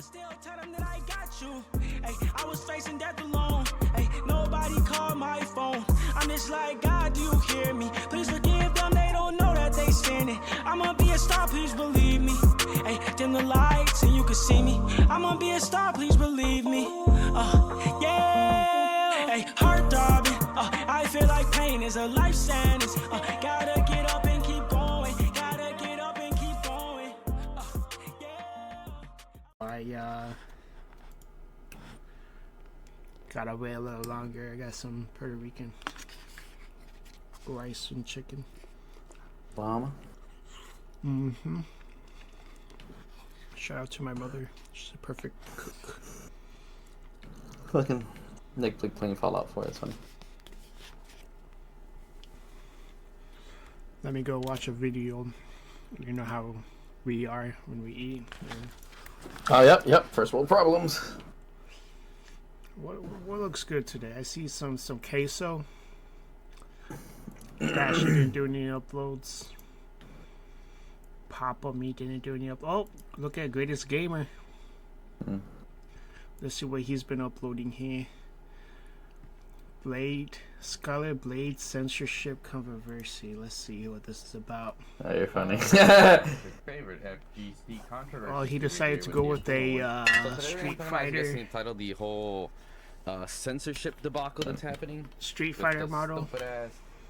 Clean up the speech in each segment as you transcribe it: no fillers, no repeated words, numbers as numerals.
Still tell them that I got you. Hey, I was facing death alone. Hey, nobody called my phone. I'm just like, God, do you hear me? Please forgive them, they don't know that they sinning. I'ma be a star, please believe me. Hey, dim the lights and you can see me. I'ma be a star, please believe me. Yeah. Hey, heart throbbing. I feel like pain is a life sentence. Gotta get up and keep going. Gotta get up and keep going. I gotta wait a little longer. I got some Puerto Rican rice and chicken. Obama. Shout out to my mother. She's a perfect cook. Fucking Nick playing Fallout 4. That's funny. Let me go watch a video. You know how we are when we eat. Oh, yep. First world problems. What looks good today? I see some queso. Dash didn't do any uploads. Papa Me didn't do any Oh, look at Greatest Gamer. Let's see what he's been uploading here. Scarlet Blade censorship controversy. Let's see what this is about. Oh, you're funny. Favorite FGC controversy. Oh, he decided to go with a Street Fighter. Entitled the whole censorship debacle that's happening. Street Fighter model.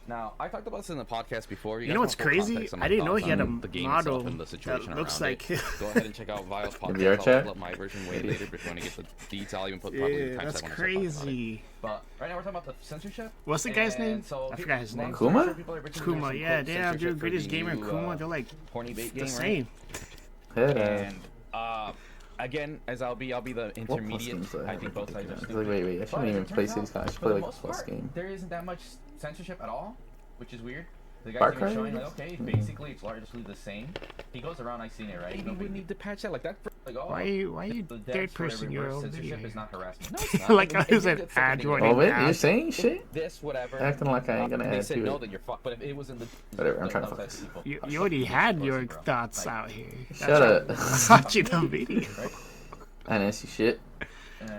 Now, I talked about this in the podcast before. You know what's crazy? I didn't know he had a model that looks like. Go ahead and check out Vile's VR podcast. I'll chat? pull up my version way later, but if you want to get the detail, you can put probably the Yeah, times that's I want to talk about it. crazy. But right now we're talking about the censorship. What's the guy's name? And so I forgot his name. Kuma? Kuma, yeah, damn, dude, Greatest Gamer and Kuma, they're like horny bait the game, same. And again, as I'll be the intermediate. I think both sides are It's stupid. like, wait, I shouldn't even play Cities. I should play like a most plus part, game. there isn't that much censorship at all, which is weird. The Far guy's Cry even showing like, is? okay, basically it's largely the same. He goes around, I seen it, right? Maybe we need to patch that like that. Like, oh, Why are you the third devs for person your reverse own video? censorship is not harassment. No, it's not. Like I was It- an it's ad something running. Oh wait, ad. you're saying shit? This, whatever. Acting like I ain't gonna They add said to no, it. then you're fucked. But if it was in the Whatever, I'm trying to those focus. types of You people, already had pussy, your bro. thoughts Like, out here. Shut up. Watching the video. right? I didn't see shit.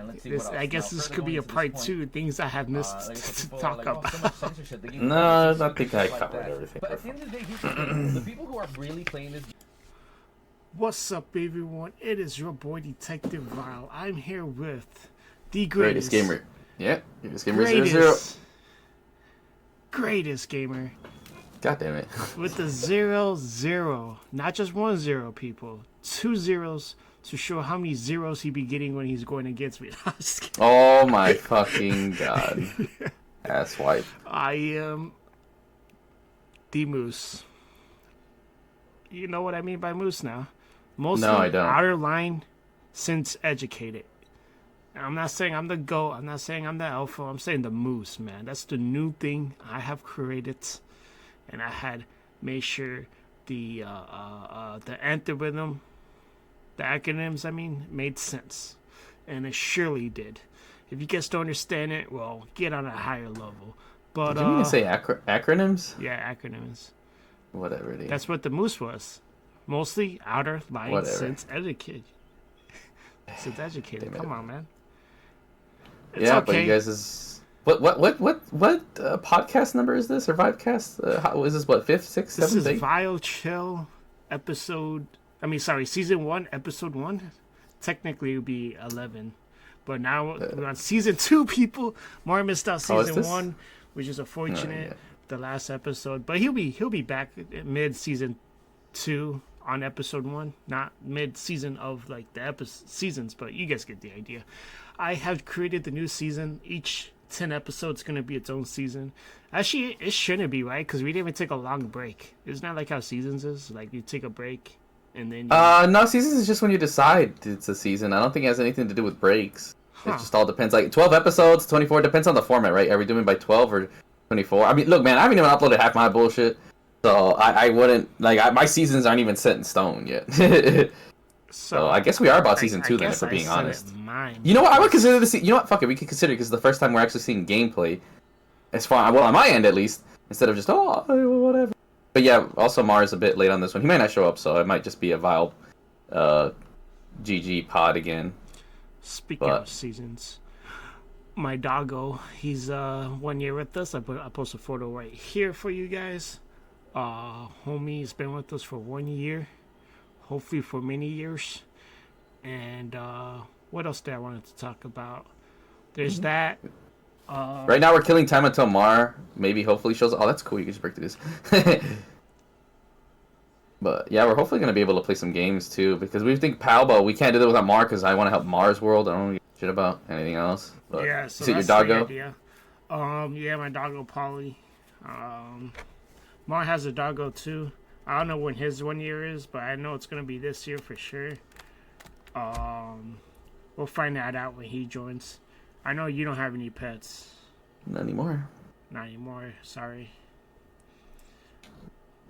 Let's see This, what I else. guess Now, this further could be going a to this part point, 2. Things I have missed like I said to before, talk like, oh, about. so much censorship, they give you No, notices I and think shit I like covered that. everything. But at the end of the day, here's the thing. The people who are really playing this What's up, everyone? It is your boy Detective Vile. I'm here with the Greatest gamer. Yeah, greatest gamer 00. Greatest gamer God damn it. with the 0-0. Not just 1 0, people. 2 zeros to show how many zeros he be getting when he's going against me. I'm just kidding. Oh my fucking god. Ass wipe. I am the Moose. You know what I mean by Moose now. Mostly No, I don't. outer line since educated. I'm not saying I'm the GOAT. I'm not saying I'm the alpha. I'm saying the Moose, man. That's the new thing I have created. And I had made sure the anthem, the acronyms, I mean, made sense. And it surely did. If you guys don't understand it, well, get on a higher level. But Did you mean to say acronyms? yeah, acronyms. Whatever, dude. That's what the Moose was. Mostly outer line Whatever. since educated. Since educated. Damn it. Come on, man. It's yeah, okay. but you guys is what podcast number is this or Vibecast? How is this? What, 5th, 6th, This 7th, is 8th? Vile Chill season 1, episode 1. Technically it would be 11. But now we're on season 2, people. Mario missed out Oh, is season this? 1, which is unfortunate. yeah. The last episode. But he'll be back mid season 2 on episode 1. Not mid season of like the seasons, but you guys get the idea. I have created the new season. Each 10 episodes going to be its own season. Actually, it shouldn't be, right? Because we didn't even take a long break. It's not like how seasons is. Like, you take a break, and then No, seasons is just when you decide it's a season. I don't think it has anything to do with breaks. Huh. It just all depends. Like 12 episodes, 24, depends on the format, right? Are we doing by 12 or 24? I mean, look, man, I haven't even uploaded half my bullshit. So I wouldn't, like, my seasons aren't even set in stone yet. So I guess we are about season 2 then, if we're being honest. You know what? I would consider this. You know what? Fuck it. We could consider it because it's the first time we're actually seeing gameplay. As far, well, on my end at least, instead of just whatever. But yeah, also Mars a bit late on this one. He might not show up, so it might just be a Vile GG pod again. Speaking of seasons, my doggo, he's 1 year with us. I post a photo right here for you guys. Homie's been with us for 1 year, hopefully for many years. And what else did I wanted to talk about? There's that. Right now we're killing time until Mar maybe hopefully shows. Oh, that's cool. You can just break through this. But yeah, we're hopefully gonna be able to play some games too because we think Palbo. We can't do that without Mar because I want to help Mar's world. I don't give a shit about anything else. But Yeah, so is it that's your the doggo? idea. Yeah, my doggo Polly. Mar has a doggo too. I don't know when his 1 year is, but I know it's gonna be this year for sure. We'll find that out when he joins. I know you don't have any pets. Not anymore. Not anymore. Sorry.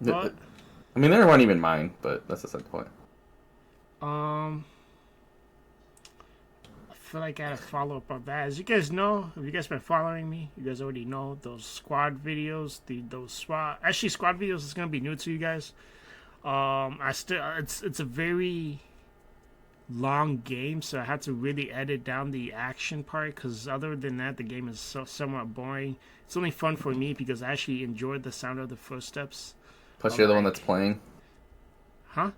But I mean, they weren't even mine, but that's the point. I feel like I had a follow up on that. As you guys know, if you guys been following me, you guys already know those squad videos. Squad videos is gonna be new to you guys. It's a very long game, so I had to really edit down the action part because other than that, the game is somewhat boring. It's only fun for me because I actually enjoyed the sound of the footsteps. Plus, you're the one that's playing. Huh?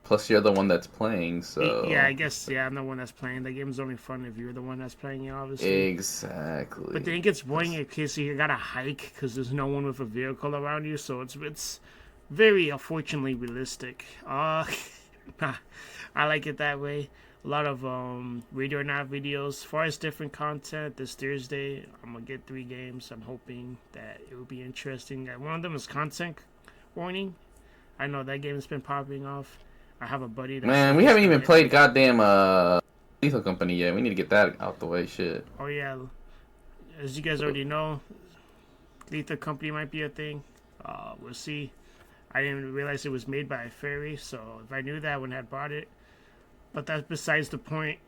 Plus, you're the one that's playing, so... Yeah, I guess, I'm the one that's playing. The game's only fun if you're the one that's playing it, obviously. Exactly. But then it gets boring in case you gotta hike because there's no one with a vehicle around you, so it's very, unfortunately, realistic. I like it that way. A lot of Radio or Not videos. As far as different content, this Thursday, I'm going to get 3 games. I'm hoping that it will be interesting. One of them is Content Warning. I know that game has been popping off. I have a buddy that... Man, we haven't even played goddamn Lethal Company yet. We need to get that out the way, shit. Oh, yeah. As you guys already know, Lethal Company might be a thing. We'll see. I didn't realize it was made by a fairy, so if I knew that, I wouldn't have bought it. But that's besides the point.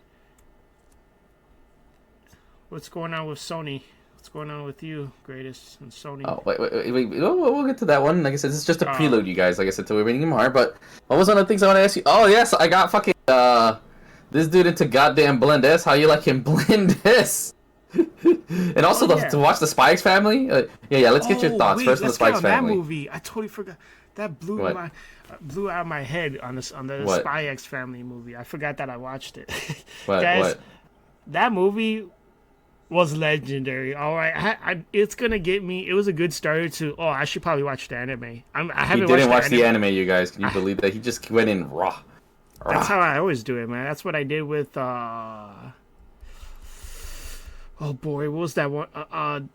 What's going on with Sony? What's going on with you, Greatest, and Sony? Oh, wait. We'll get to that one. Like I said, this is just a prelude, you guys. Like I said, till we're reading more. But what was one of the things I want to ask you? Oh, yes, I got fucking this dude into goddamn Blend S. How you like him Blend S? And also to watch the Spy X Family. Yeah. Let's get your thoughts first on the Spy X Family. That movie, I totally forgot. That blew out of my head on the Spy X Family movie. I forgot that I watched it. Guys, that movie was legendary. All right, it's gonna get me. It was a good starter to. Oh, I should probably watch the anime. I didn't watch the anime, you guys. Can you believe that? He just went in raw. That's how I always do it, man. That's what I did with. Oh boy, what was that one?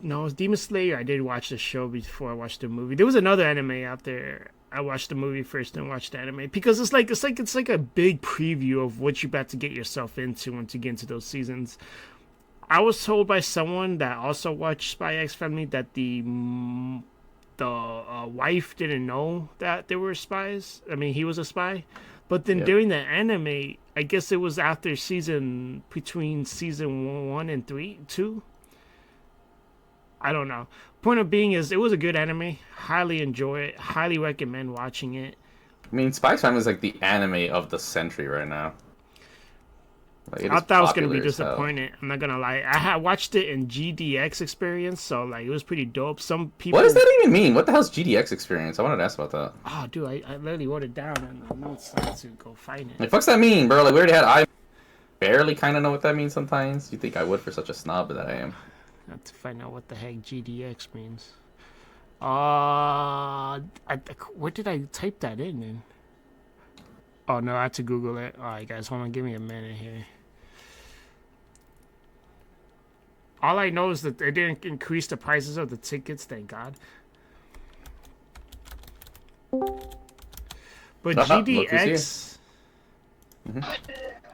No, it was Demon Slayer. I did watch the show before I watched the movie. There was another anime out there. I watched the movie first, then watched the anime because it's like a big preview of what you're about to get yourself into once you get into those seasons. I was told by someone that also watched Spy X Family that the wife didn't know that they were spies. I mean, he was a spy. But then during the anime, I guess it was after between season 1 and 2. I don't know. Point of being is, it was a good anime. Highly enjoy it. Highly recommend watching it. I mean, Spy X Family is like the anime of the century right now. Like, I thought I was going to be disappointed. I'm not going to lie. I watched it in GDX experience, so like it was pretty dope. Some people... What does that even mean? What the hell's GDX experience? I wanted to ask about that. Oh, dude, I literally wrote it down and the notes so I had to go find it. Like, what's that mean, bro? Like, we already had... I barely kind of know what that means sometimes. You think I would for such a snob that I am. I have to find out what the heck GDX means. Where did I type that in then? Oh, no, I had to Google it. Alright, guys, hold on. Give me a minute here. All I know is that they didn't increase the prices of the tickets, thank God. But GDX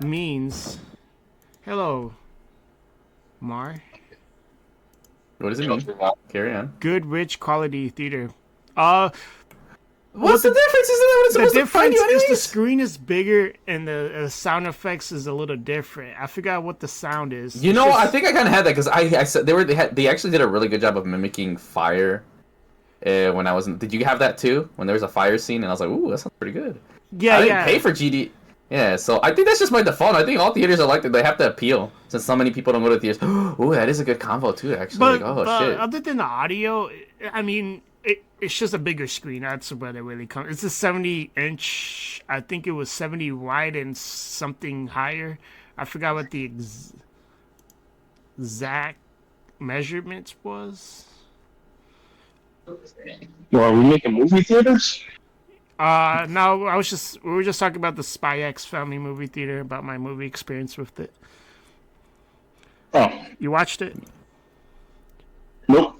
means... Hello, Mar. What does it mean? Carry on. Good, rich, quality theater. What's the difference? Isn't that what it's supposed to find you anyways? The screen is bigger and the sound effects is a little different. I forgot what the sound is. You know, I think I kind of had that because I said they actually did a really good job of mimicking fire. When I was did you have that too? When there was a fire scene and I was like, ooh, that sounds pretty good. Yeah, I didn't pay for GD. Yeah, so I think that's just by default. I think all theaters are like that. They have to appeal since so many people don't go to theaters. Ooh, that is a good combo too, actually. But, Like, oh but shit. other than the audio, I mean, it's just a bigger screen. That's what it really comes. It's a 70-inch. I think it was 70 wide and something higher. I forgot what the exact measurements was. Well, are we making movie theaters? No, we were just talking about the Spy X family movie theater, about my movie experience with it. Oh, You watched it? nope.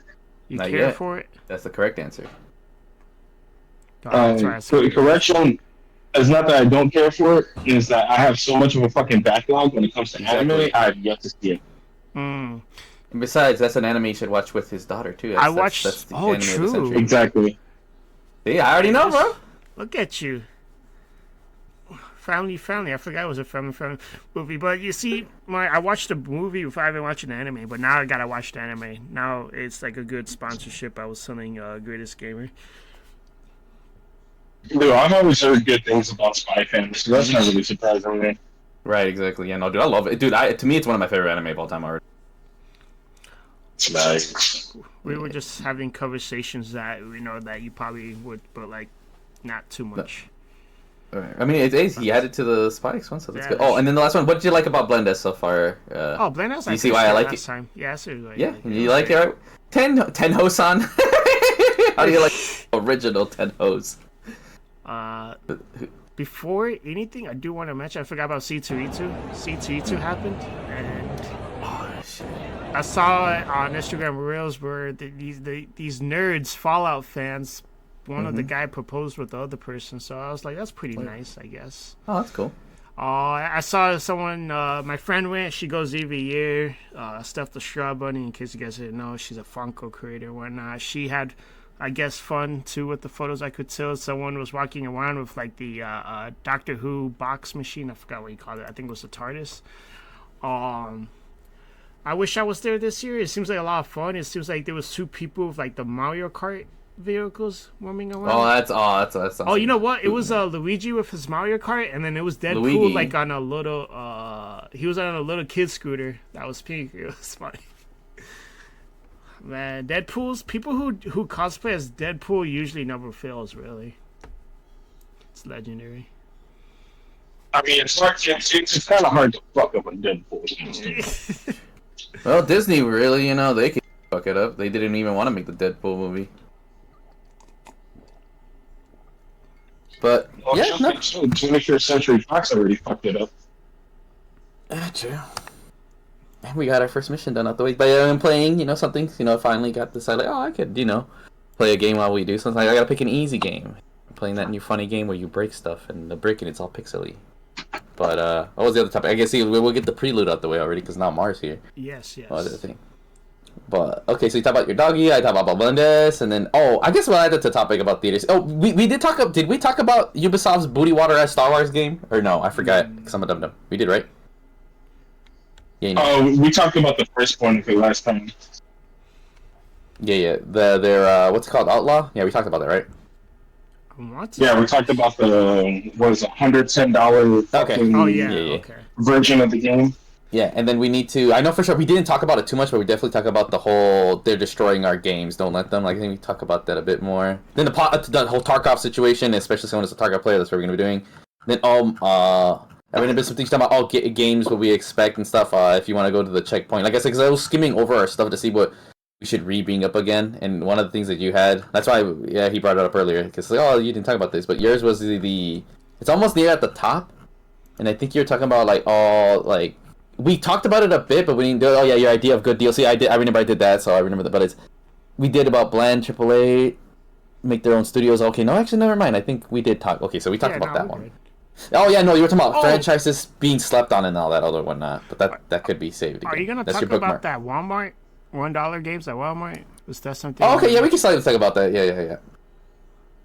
You Not care yet. for it? That's the correct answer. That's why I said Correction. It's not that I don't care for it. It's that I have so much of a fucking backlog when it comes to anime. Exactly. I have yet to see it. Mm. And besides, that's an anime you should watch with his daughter too. I watched- That's the oh, anime of the true. century. Exactly. See, I already know, bro. Look at you. Family. I forgot it was a family movie. But you see, I watched the movie before I even watched an anime, but now I gotta watch the anime. Now it's like a good sponsorship. I was selling Greatest Gamer. Dude, I've always heard good things about Spy Family, so that's not really surprising me. Right, exactly. Yeah, no, dude, I love it. Dude, to me, it's one of my favorite anime of all time already. Nice. We were just having conversations that we know that you probably would, but like not too much. Right. I mean, it's he added to the Spikes one, so that's Yeah, good. that's Oh, and then the last one. What did you like about Blendes so far? Blend House. you see why I like it? Time. Yeah, I see why Yeah, you you like it, right? Ten Hosan. How do you like original Ten Hos? Before anything, I do want to mention. I forgot about C2E2. C2E2 happened, and I saw it on Instagram Reels where these nerds, Fallout fans, one of the guy proposed with the other person. So I was like, that's pretty nice, I guess. Oh, that's cool. I saw someone, my friend went. She goes every year. Steph the Straw Bunny, in case you guys didn't know, she's a Funko creator and whatnot. She had, I guess, fun too with the photos. I could tell someone was walking around with like the Doctor Who box machine. I forgot what you called it. I think it was the TARDIS. I wish I was there this year. It seems like a lot of fun. It seems like there was 2 people with like the Mario Kart vehicles roaming around. That's Oh, you know what? It was Luigi with his Mario Kart, and then it was Deadpool Luigi. like on a little. He was on a little kid scooter that was pink. It was funny. Man, Deadpool's people who cosplay as Deadpool usually never fails. Really, it's legendary. I mean, it's kind of hard to fuck up a Deadpool. Well, Disney really, they can fuck it up. They didn't even want to make the Deadpool movie. But Well, yeah, no. 21st Century Fox already fucked it up. True. And we got our first mission done out the way by playing, something. Finally got decided. Like, I could, play a game while we do something. I gotta pick an easy game. I'm playing that new funny game where you break stuff and the breaking it's all pixely. But what was the other topic? I guess we'll get the prelude out the way already because now Mars here. Yes. What other thing? But okay, so you talk about your doggy. I talk about Blendes, and then I guess we'll add it to topic about theaters. Oh, we did talk. Did we talk about Ubisoft's Booty Water as Star Wars game? Or no? I forgot because I'm a dum dum. We did, right? Yeah. We talked about the first one for last time. Yeah. Their what's it called, Outlaw? Yeah, we talked about that, right? What? Yeah, we talked about the $110 Okay. Oh yeah. Yeah. Okay. version of the game. Yeah, and then we need to. I know for sure we didn't talk about it too much, but we definitely talk about the whole they're destroying our games. Don't let them. Like, I think we talk about that a bit more. Then the whole Tarkov situation, especially someone who's a Tarkov player. That's what we're gonna be doing. Then I mean, there's some things talking about games, what we expect and stuff. If you want to go to the checkpoint, like I said, because I was skimming over our stuff to see what we should bring up again. And one of the things that you had, that's why he brought it up earlier, because like, you didn't talk about this, but yours was the it's almost near at the top, and I think you're talking about like we talked about it a bit, but we didn't do it. Oh yeah, your idea of good DLC. I remember I did that, so I remember that. But we did about Blend AAA, make their own studios. Okay, no, actually, never mind. I think we did talk. Okay, so we talked about that one. Good. Oh yeah, no, you were talking about franchises being slept on and all that other whatnot, but that could be saved again. Are you gonna That's talk your about bookmark. that Walmart $1 games at Walmart? Was that something? Oh, okay, yeah, we can slightly talk about that. Yeah.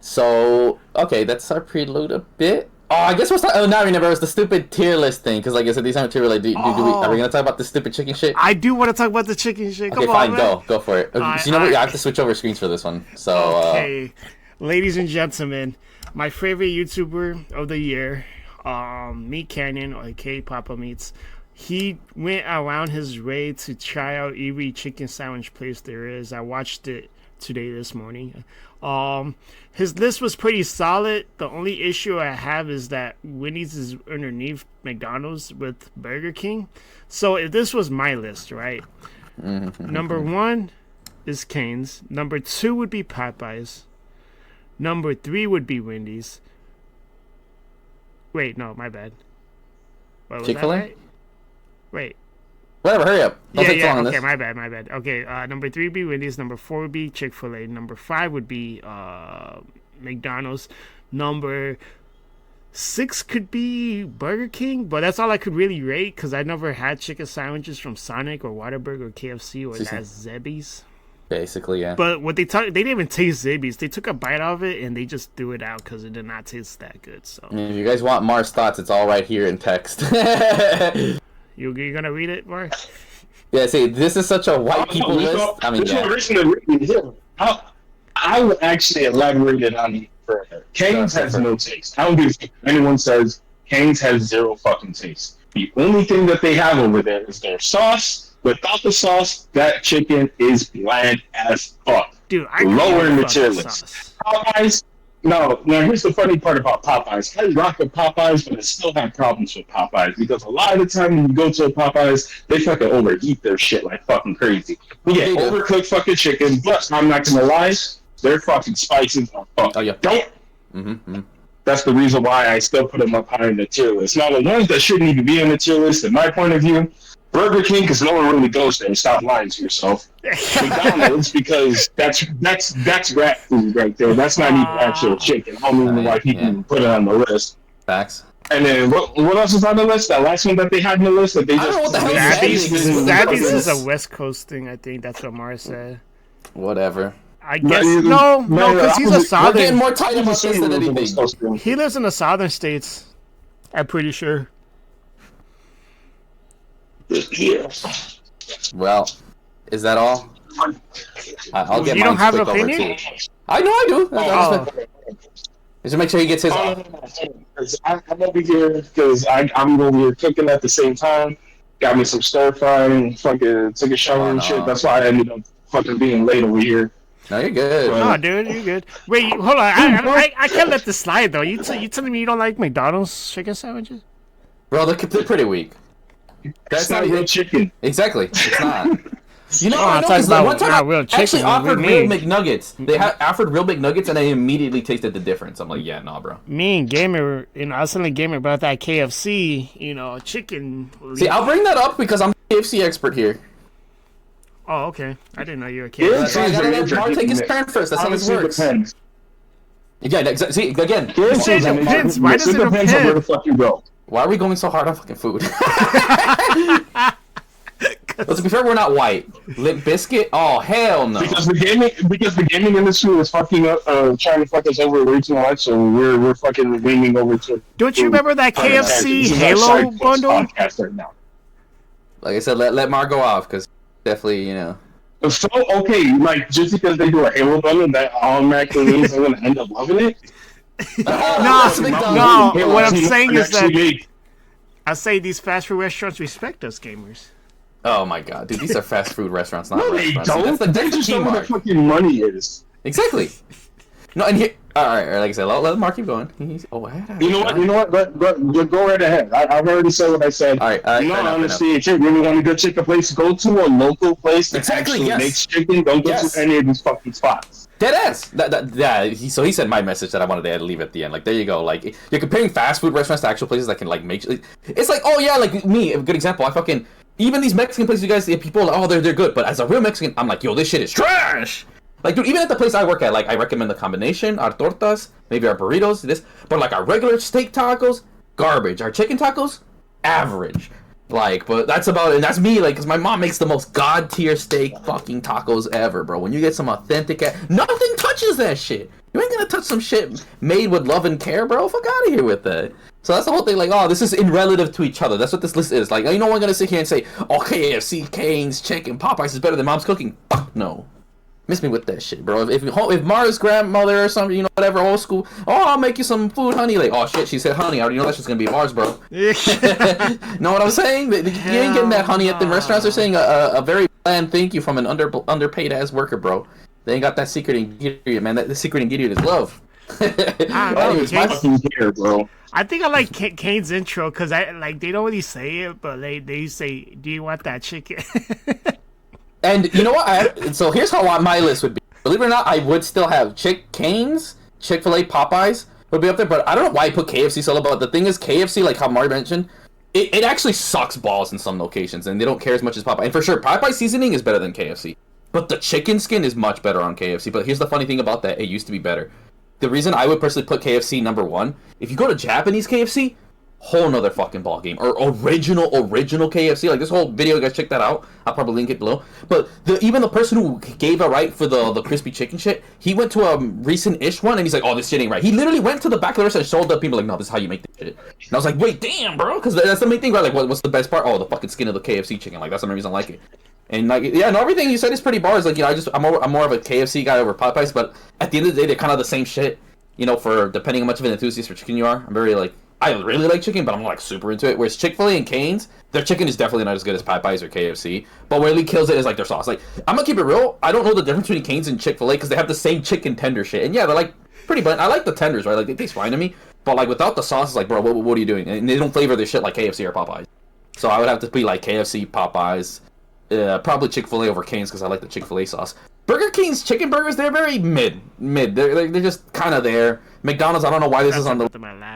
So, okay, that's our prelude a bit. Oh, I guess now I remember it was the stupid tier list thing, because like I said, these aren't tier related. Are we gonna talk about the stupid chicken shit? I do want to talk about the chicken shit. Okay, Come fine, on, man. go for it. So you know what? I have to switch over screens for this one. So, Okay, ladies and gentlemen, my favorite YouTuber of the year, Meat Canyon, or aka Papa Meats, he went around his way to try out every chicken sandwich place there is. I watched it this morning. His list was pretty solid. The only issue I have is that Wendy's is underneath McDonald's with Burger King. So if this was my list, right? Number 1 is Cane's. Number 2 would be Popeyes. Number 3 would be Wendy's. Wait, no, my bad. Chick-fil-A? Right? Wait. Whatever, hurry up. Don't take too long on okay, this. my bad. Okay, number 3 would be Wendy's. Number 4 would be Chick-fil-A. Number 5 would be McDonald's. Number 6 could be Burger King, but that's all I could really rate because I never had chicken sandwiches from Sonic or Whataburger or KFC or that Zebby's. Basically, yeah. But what they didn't even taste Zebby's. They took a bite of it and they just threw it out because it did not taste that good. So If you guys want Mar's thoughts, it's all right here in text. you gonna read it, Mark? Yeah, see, this is such a white people list. I mean, I would actually elaborate it on it further. Cane's has no taste. I don't give a fuck if anyone says Cane's has zero fucking taste. The only thing that they have over there is their sauce. Without the sauce, that chicken is bland as fuck. Dude, I lower in the fucking tier list. sauce. Popeyes. No, now here's the funny part about Popeyes. I rock with Popeyes, but I still have problems with Popeyes because a lot of the time when you go to a Popeyes, they fucking overheat their shit like fucking crazy. You get overcooked fucking chicken, but I'm not gonna lie, their fucking spices are fucking. Oh, yeah. Don't. That's the reason why I still put them up higher in the tier list. Now, the ones that shouldn't even be in the tier list, in my point of view, Burger King, because no one really goes there. Stop lying to yourself. McDonald's, because that's rat food right there. That's not even actual chicken. I don't know why people put it on the list. Facts. And then what else is on the list? That last one that they had on the list that they I don't know what the hell Zabby's is a West Coast thing, I think. That's what Mara said. Whatever. I guess no, because he's a We're southern. getting more tight about this than anything. He lives in the southern states. I'm pretty sure. Well, is that all? I'll get You don't mine have an clicked over opinion? too. I know I do. Oh. Just to make sure he gets his off. I'm over here because I'm over here cooking at the same time. Got me some stir fry and fucking took a shower and shit. That's why I ended up fucking being late over here. No, you're good. No, dude, you're good. Wait, hold on. I can't let this slide though. You telling me you don't like McDonald's chicken sandwiches? Bro, they're pretty weak. That's not real chicken. Exactly. It's not. You know, I'm I know, talking about one time not real chicken, actually what we offered real mean. McNuggets. They offered real McNuggets, and I immediately tasted the difference. I'm like, yeah, nah, bro. Me and Gamer, I was telling Gamer about that KFC, chicken. See, I'll bring that up because I'm the KFC expert here. Oh, okay. I didn't know you were a Yeah, KFC. So I gotta let Mark take his turn first. That's how this works. Yeah, see, again. It depends. Why does it depends on where the depend? fuck you go. Why are we going so hard on fucking food? Let's be fair, we're not white. Limp Biscuit? Oh, hell no. Because the gaming industry is fucking up, trying to fuck us over way too much, so we're fucking leaning over to. Don't you remember that KFC Halo bundle? Podcast right now. Like I said, let Mark go off, because definitely, So, okay, like, just because they do a Halo bundle, that automatically means I'm gonna end up loving it? No, what I'm saying is that I say these fast food restaurants respect us gamers. Oh my god, dude, these are fast food restaurants, not No, they restaurants. don't. They just know where the fucking money is. Exactly. No, and here, alright, like I said, let Mark keep going. You know what? Go right ahead. I've already said what I said. Alright, honestly, if you really want to go check a place, go to a local place that actually makes chicken. Don't go to any of these fucking spots. Deadass. So he said my message that I wanted to leave at the end. Like, there you go. Like, you're comparing fast food restaurants to actual places that can, like, make... It's like, oh yeah, like me, a good example. I fucking... Even these Mexican places, you guys, people are like, oh, they're good. But as a real Mexican, I'm like, yo, this shit is trash. Like, dude, even at the place I work at, like, I recommend the combination, our tortas, maybe our burritos, this. But, like, our regular steak tacos, garbage. Our chicken tacos, average. Like, but that's about it. And that's me, like, because my mom makes the most god-tier steak fucking tacos ever, bro. When you get some authentic... Nothing touches that shit. You ain't gonna touch some shit made with love and care, bro. Fuck out of here with that. So that's the whole thing, like, oh, this is in relative to each other. That's what this list is. Like, you know, I'm gonna sit here and say, oh, KFC, Cane's, chicken, Popeyes is better than mom's cooking. Fuck no. Miss me with that shit, bro. If Mara's grandmother or something, you know, whatever, old school. Oh, I'll make you some food, honey. Like, oh shit, she said honey. I already know that's just gonna be Mars, bro. Know what I'm saying? You ain't getting that honey at the restaurants. They're saying a very bland thank you from an underpaid ass worker, bro. They ain't got that secret ingredient, man. The secret ingredient is love. It's my fucking hair, bro. I think I like Kane's intro because they don't really say it, but they say, "Do you want that chicken?" And you know what? So here's how my list would be. Believe it or not, I would still have Cane's, Chick-fil-A, Popeyes would be up there, but I don't know why I put KFC so low. But the thing is, KFC, like how Mario mentioned, it actually sucks balls in some locations, and they don't care as much as Popeye. And for sure, Popeye seasoning is better than KFC. But the chicken skin is much better on KFC. But here's the funny thing about that. It used to be better. The reason I would personally put KFC number one, if you go to Japanese KFC, whole nother fucking ball game. Or original KFC. Like this whole video, you guys check that out. I'll probably link it below. But even the person who gave it right for the crispy chicken shit, he went to a recent-ish one and he's like, oh, this shit ain't right. He literally went to the back of the restaurant and showed up people like, no, this is how you make this shit. And I was like, wait, damn, bro. Because that's the main thing, right? Like, what's the best part? Oh, the fucking skin of the KFC chicken. Like, that's the main reason I like it. And like, yeah, and everything you said is pretty bars. Like, you know, I'm more of a KFC guy over Popeyes, but at the end of the day, they're kind of the same shit. You know, for depending on how much of an enthusiast for chicken you are. I'm very like, I really like chicken, but I'm like super into it. Whereas Chick-fil-A and Cane's, their chicken is definitely not as good as Popeyes or KFC. But what really kills it is like their sauce. Like, I'm gonna keep it real. I don't know the difference between Cane's and Chick-fil-A because they have the same chicken tender shit. And yeah, they're like pretty bland. I like the tenders, right? Like they taste fine to me. But like without the sauce, it's like, bro, what are you doing? And they don't flavor their shit like KFC or Popeyes. So I would have to be like KFC, Popeyes, probably Chick-fil-A over Cane's because I like the Chick-fil-A sauce. Burger King's chicken burgers, they're very mid. They're just kind of there. McDonald's, I don't know why this is on the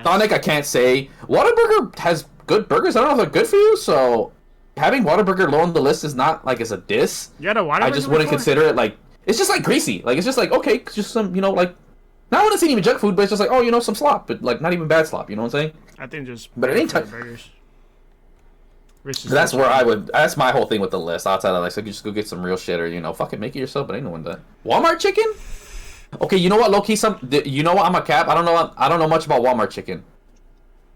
Sonic. I can't say. Whataburger has good burgers. I don't know if they're good for you. So having Whataburger low on the list is not like as a diss. You had a Whataburger I just wouldn't consider it like it's just like greasy. Like it's just like okay, it's just some like. Not want to say even junk food, but it's just like oh some slop, but like not even bad slop. You know what I'm saying? I think just. But it ain't burgers. That's where I would. That's my whole thing with the list. Outside of like, so you just go get some real shit, or fucking make it yourself. But ain't no one done. Walmart chicken. Okay, you know what, low key, you know what? I'm a cap. I don't know much about Walmart chicken.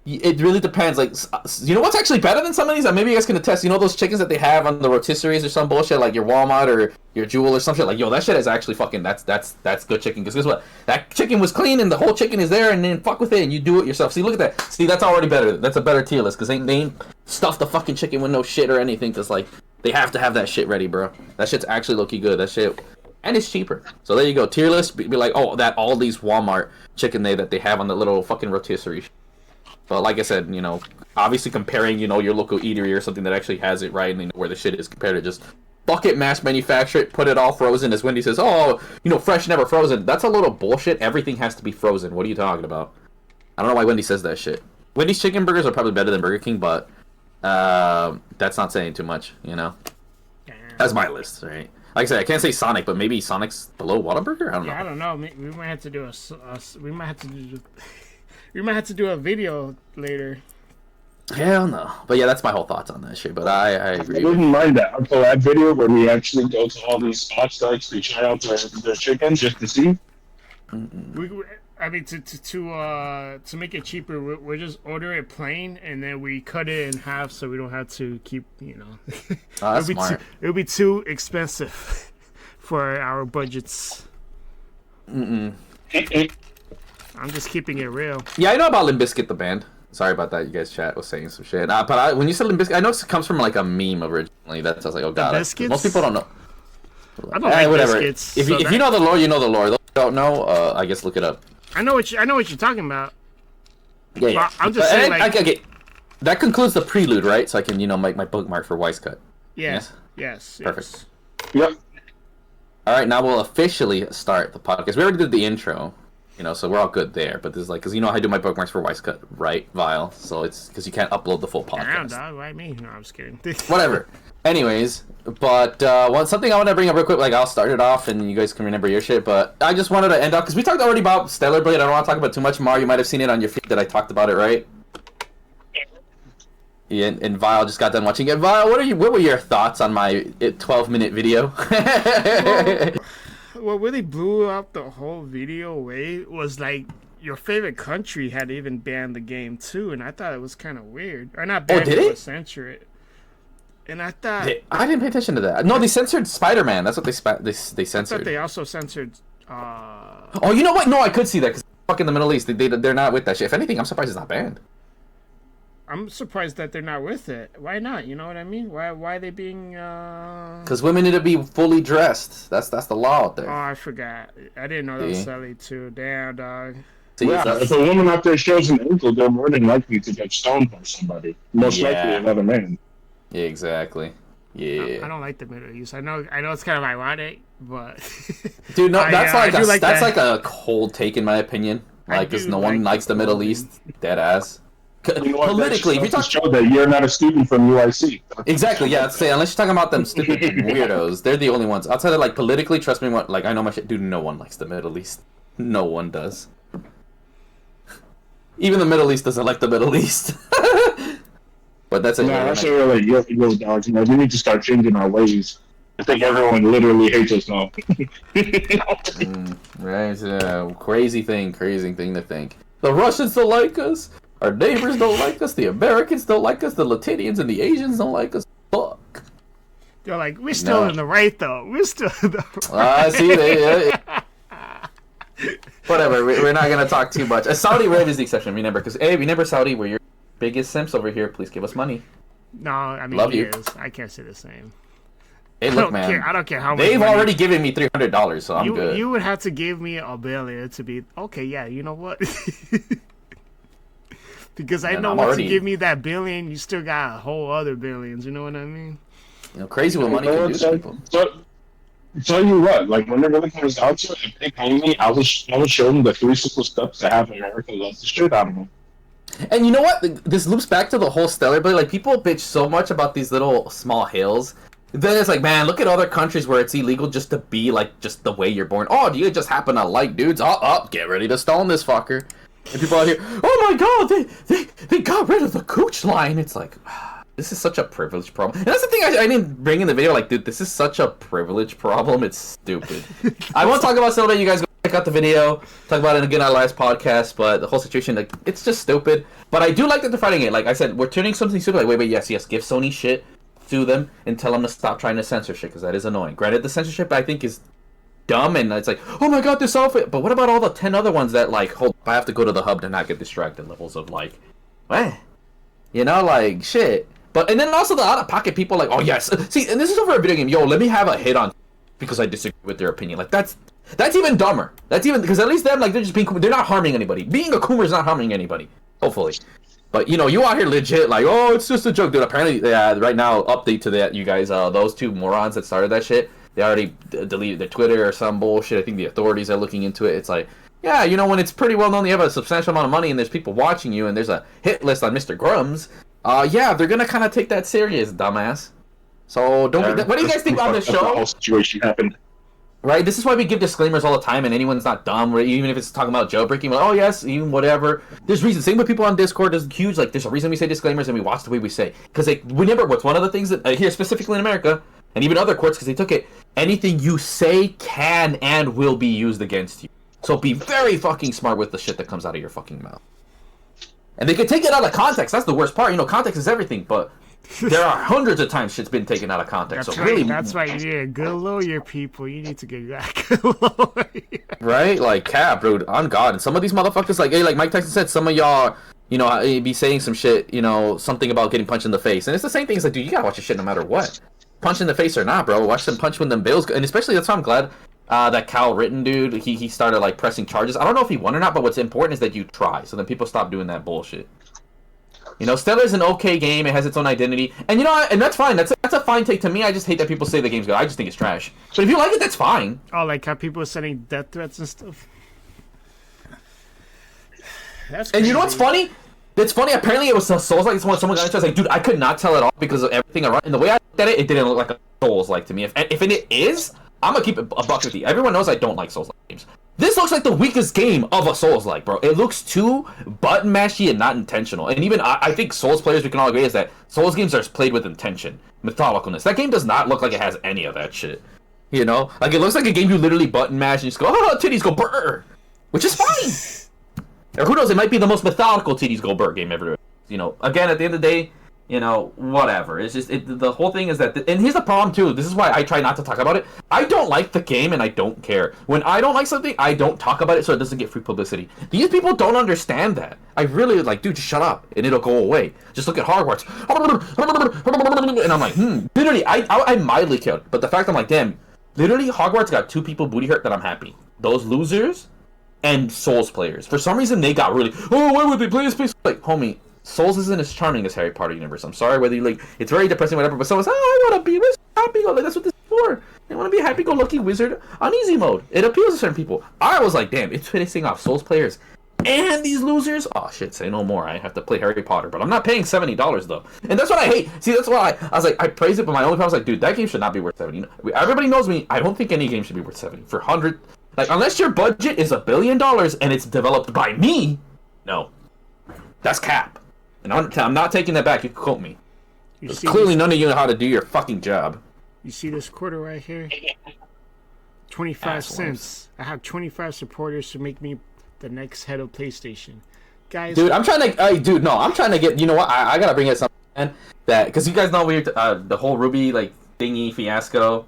It really depends. Like, you know what's actually better than some of these? Maybe you guys can attest. You know those chickens that they have on the rotisseries or some bullshit, like your Walmart or your Jewel or some shit. Like, yo, that shit is actually fucking. That's good chicken. Because guess what? That chicken was clean and the whole chicken is there, and then fuck with it and you do it yourself. See, look at that. See, that's already better. That's a better tier list because they ain't stuff the fucking chicken with no shit or anything. Because like they have to have that shit ready, bro. That shit's actually low key good. That shit. And it's cheaper. So there you go. Tier list. Be like, oh, all these Walmart chicken that they have on the little fucking rotisserie. But like I said, obviously comparing, your local eatery or something that actually has it right and they know where the shit is compared to just bucket mass manufacture it, put it all frozen. As Wendy says, oh, fresh, never frozen. That's a little bullshit. Everything has to be frozen. What are you talking about? I don't know why Wendy says that shit. Wendy's chicken burgers are probably better than Burger King, but that's not saying too much, That's my list, right? Like I said, I can't say Sonic, but maybe Sonic's below Whataburger? I don't know. Yeah, I don't know. We might have to do we might have to do a video later. Hell no. But yeah, that's my whole thoughts on that shit. But I agree. I wouldn't mind that. I'll that video where we actually go to all these spots to actually try out their chicken just to see. To make it cheaper, we'll just order it plain and then we cut it in half so we don't have to keep, that's smart. It'll be too expensive for our budgets. I'm just keeping it real. Yeah, I know about Limp Bizkit, the band. Sorry about that. You guys chat was saying some shit. When you said Limp Bizkit, I know it comes from like a meme originally. That's I was like, oh god. Most people don't know. I don't like whatever. biscuits. If you know the lore, you know the lore. Those who don't know, I guess look it up. I know what you're talking about. Yeah. I'm just saying, okay. That concludes the prelude, right? So I can, make my bookmark for Wise Cut. Yes. Perfect. Yep. All right, now we'll officially start the podcast. We already did the intro, so we're all good there. But this is because I do my bookmarks for Wise Cut, right, Vile? So it's because you can't upload the full podcast. Damn, dog, why me? No, I'm just kidding. Whatever. Anyways, but something I want to bring up real quick, I'll start it off and you guys can remember your shit, but I just wanted to end up, because we talked already about Stellar Blade. I don't want to talk about too much more. You might have seen it on your feed that I talked about it, right? Yeah, and Vile just got done watching it. Vile, what were your thoughts on my 12-minute video? What really blew up the whole video away was your favorite country had even banned the game too, and I thought it was kind of weird. Or not banned, did it? Censor it. And I thought I didn't pay attention to that. No, they censored Spider-Man. That's what they I censored. thought they also censored. Oh, you know what? No, I could see that because fuck in the Middle East, they're not with that shit. If anything, I'm surprised it's not banned. I'm surprised that they're not with it. Why not? You know what I mean? Why are they being? Because women need to be fully dressed. That's the law out there. Oh, I forgot. I didn't know that was Sally too. Damn, dog. See, Yeah, if a woman out there shows an ankle, they're more than likely to get stoned by somebody. Most likely another man. Yeah, exactly. Yeah. I don't like the Middle East. I know it's kind of ironic, but Dude, no, that's that's like a cold take in my opinion. Like, because no one likes the Middle East. Dead ass. You know what, Politically, if you talk show that you're not a student from UIC. exactly, yeah. I'd say unless you're talking about them stupid weirdos, they're the only ones. Outside of like politically, trust me, like I know my shit. Dude, no one likes the Middle East. No one does. Even the Middle East doesn't like the Middle East. But that's it. No, that's really yo, dogs. You know, we need to start changing our ways. I think everyone literally hates us now. Right, crazy thing to think. The Russians don't like us. Our neighbors don't like us. The Americans don't like us. The Latinians and the Asians don't like us. Fuck. They're like, we're still in the right though. We're still in the right. See, whatever. We're not gonna talk too much. Saudi Arabia is the exception. Remember, because remember Saudi, we're your biggest simps over here. Please give us money. No, I mean, Love you. I can't say the same. Hey, look, man. I don't care how much. They've money. already given me $300, so I'm good. You would have to give me a billion to be okay. Yeah, you know what? Because I know once you give me that billion, you still got a whole other billions. You know what I mean? You know, crazy what money can do to people. Tell you what, like when it really comes down to it, if they pay me, I will show them the 3 simple steps to have America love the shit out of them. And you know what? This loops back to the whole stellar, but like people bitch so much about these little small hills. Then it's like, man, look at other countries where it's illegal just to be like just the way you're born. Oh, do you just happen to like dudes? Get ready to stone this fucker. And people out here, oh my god, they got rid of the cooch line. It's like, this is such a privilege problem. And that's the thing I didn't bring in the video. Like, dude, this is such a privilege problem. It's stupid. I won't talk about it so that you guys go check out the video, talk about it again on our last podcast. But the whole situation, like, it's just stupid. But I do like that they're fighting it. Like I said, we're turning something stupid. Like, wait, yes, give Sony shit, sue them, and tell them to stop trying to censor shit because that is annoying. Granted, the censorship I think is dumb, and it's like, oh my god, this outfit. But what about all the 10 other ones that like, hold, I have to go to the hub to not get distracted levels of like, you know, like shit. But and then also the out of pocket people like, oh yes, see, and this is over a video game. Yo, let me have a hit on because I disagree with their opinion. Like that's even dumber. That's even because at least them like they're just being, they're not harming anybody. Being a coomer is not harming anybody, hopefully. But you know, you out here legit like, oh, it's just a joke, dude. Apparently, right now, update to that, you guys, those two morons that started that shit. They already deleted their Twitter or some bullshit. I think the authorities are looking into it. It's like, yeah, you know, when it's pretty well known you have a substantial amount of money and there's people watching you and there's a hit list on Mr. Grums, yeah, they're gonna kind of take that serious, dumbass. So don't. What do you guys think on this show? The whole situation happened. Right, this is why we give disclaimers all the time, and anyone's not dumb, right? Even if it's talking about jailbreaking, like, oh yes, even whatever. There's reasons. Same with people on Discord. There's huge, like, there's a reason we say disclaimers, and we watch the way we say. Because remember, what's one of the things that here specifically in America, and even other courts, because they took it, anything you say can and will be used against you. So be very fucking smart with the shit that comes out of your fucking mouth. And they can take it out of context. That's the worst part. You know, context is everything, but there are hundreds of times shit's been taken out of context. That's so right. really, that's why you need a good lawyer, people. You need to get that good lawyer. Right? Like, cap, dude, on God. And some of these motherfuckers, like, hey, like Mike Tyson said, some of y'all, you know, be saying some shit, you know, something about getting punched in the face. And it's the same thing. It's like, dude, you gotta watch your shit no matter what. Punch in the face or not, bro. Watch them punch when them bills go. And especially, that's why I'm glad that Cal Ritten dude, he started, like, pressing charges. I don't know if he won or not, but what's important is that you try. So then people stop doing that bullshit. You know, Stellar's an okay game. It has its own identity. And you know what? And that's fine. That's a fine take to me. I just hate that people say the game's good. I just think it's trash. But if you like it, that's fine. Oh, like how people are sending death threats and stuff? That's crazy. And you know what's funny? It's funny. Apparently it was a Souls-like. Someone got into it. I was like, dude, I could not tell it off because of everything around. And the way I looked at it, it didn't look like a Souls-like to me. If it is, I'm going to keep it a buck with you. Everyone knows I don't like Souls-like games. This looks like the weakest game of a Souls-like, bro. It looks too button mashy and not intentional. And even I think Souls players, we can all agree, is that Souls games are played with intention, methodicalness. That game does not look like it has any of that shit. You know, like it looks like a game you literally button mash and you just go, oh, titties go brr, which is fine. Or who knows? It might be the most methodical titties go brr game ever. You know, again, at the end of the day, You know, whatever. It's just the whole thing is that, and here's the problem too. This is why I try not to talk about it. I don't like the game, and I don't care. When I don't like something, I don't talk about it, so it doesn't get free publicity. These people don't understand that. I really like, dude, just shut up, and it'll go away. Just look at Hogwarts, and I'm like, literally, I mildly killed, but the fact I'm like, damn, literally, Hogwarts got 2 people booty hurt that I'm happy. Those losers and Souls players. For some reason, they got really, why would they play this place? Like, homie. Souls isn't as charming as Harry Potter universe. I'm sorry whether you like. It's very depressing, whatever. But someone's, I want to be happy. Like, that's what this is for. I want to be a happy-go-lucky wizard on easy mode. It appeals to certain people. I was like, damn, it's pissing off Souls players and these losers. Oh shit, say no more. I have to play Harry Potter, but I'm not paying $70 though. And that's what I hate. See, that's why I was like, I praise it, but my only problem was like, dude, that game should not be worth 70. Everybody knows me. I don't think any game should be worth 70 for 100. Like, unless your budget is $1 billion and it's developed by me, no, that's cap. And I'm not taking that back. You can quote me. Clearly, none of you know how to do your fucking job. You see this quarter right here? 25 cents. I have 25 supporters to make me the next head of PlayStation. Guys. Dude, I'm trying to... I'm trying to get... You know what? I gotta bring it something that... Because you guys know the whole Ruby, like, thingy fiasco.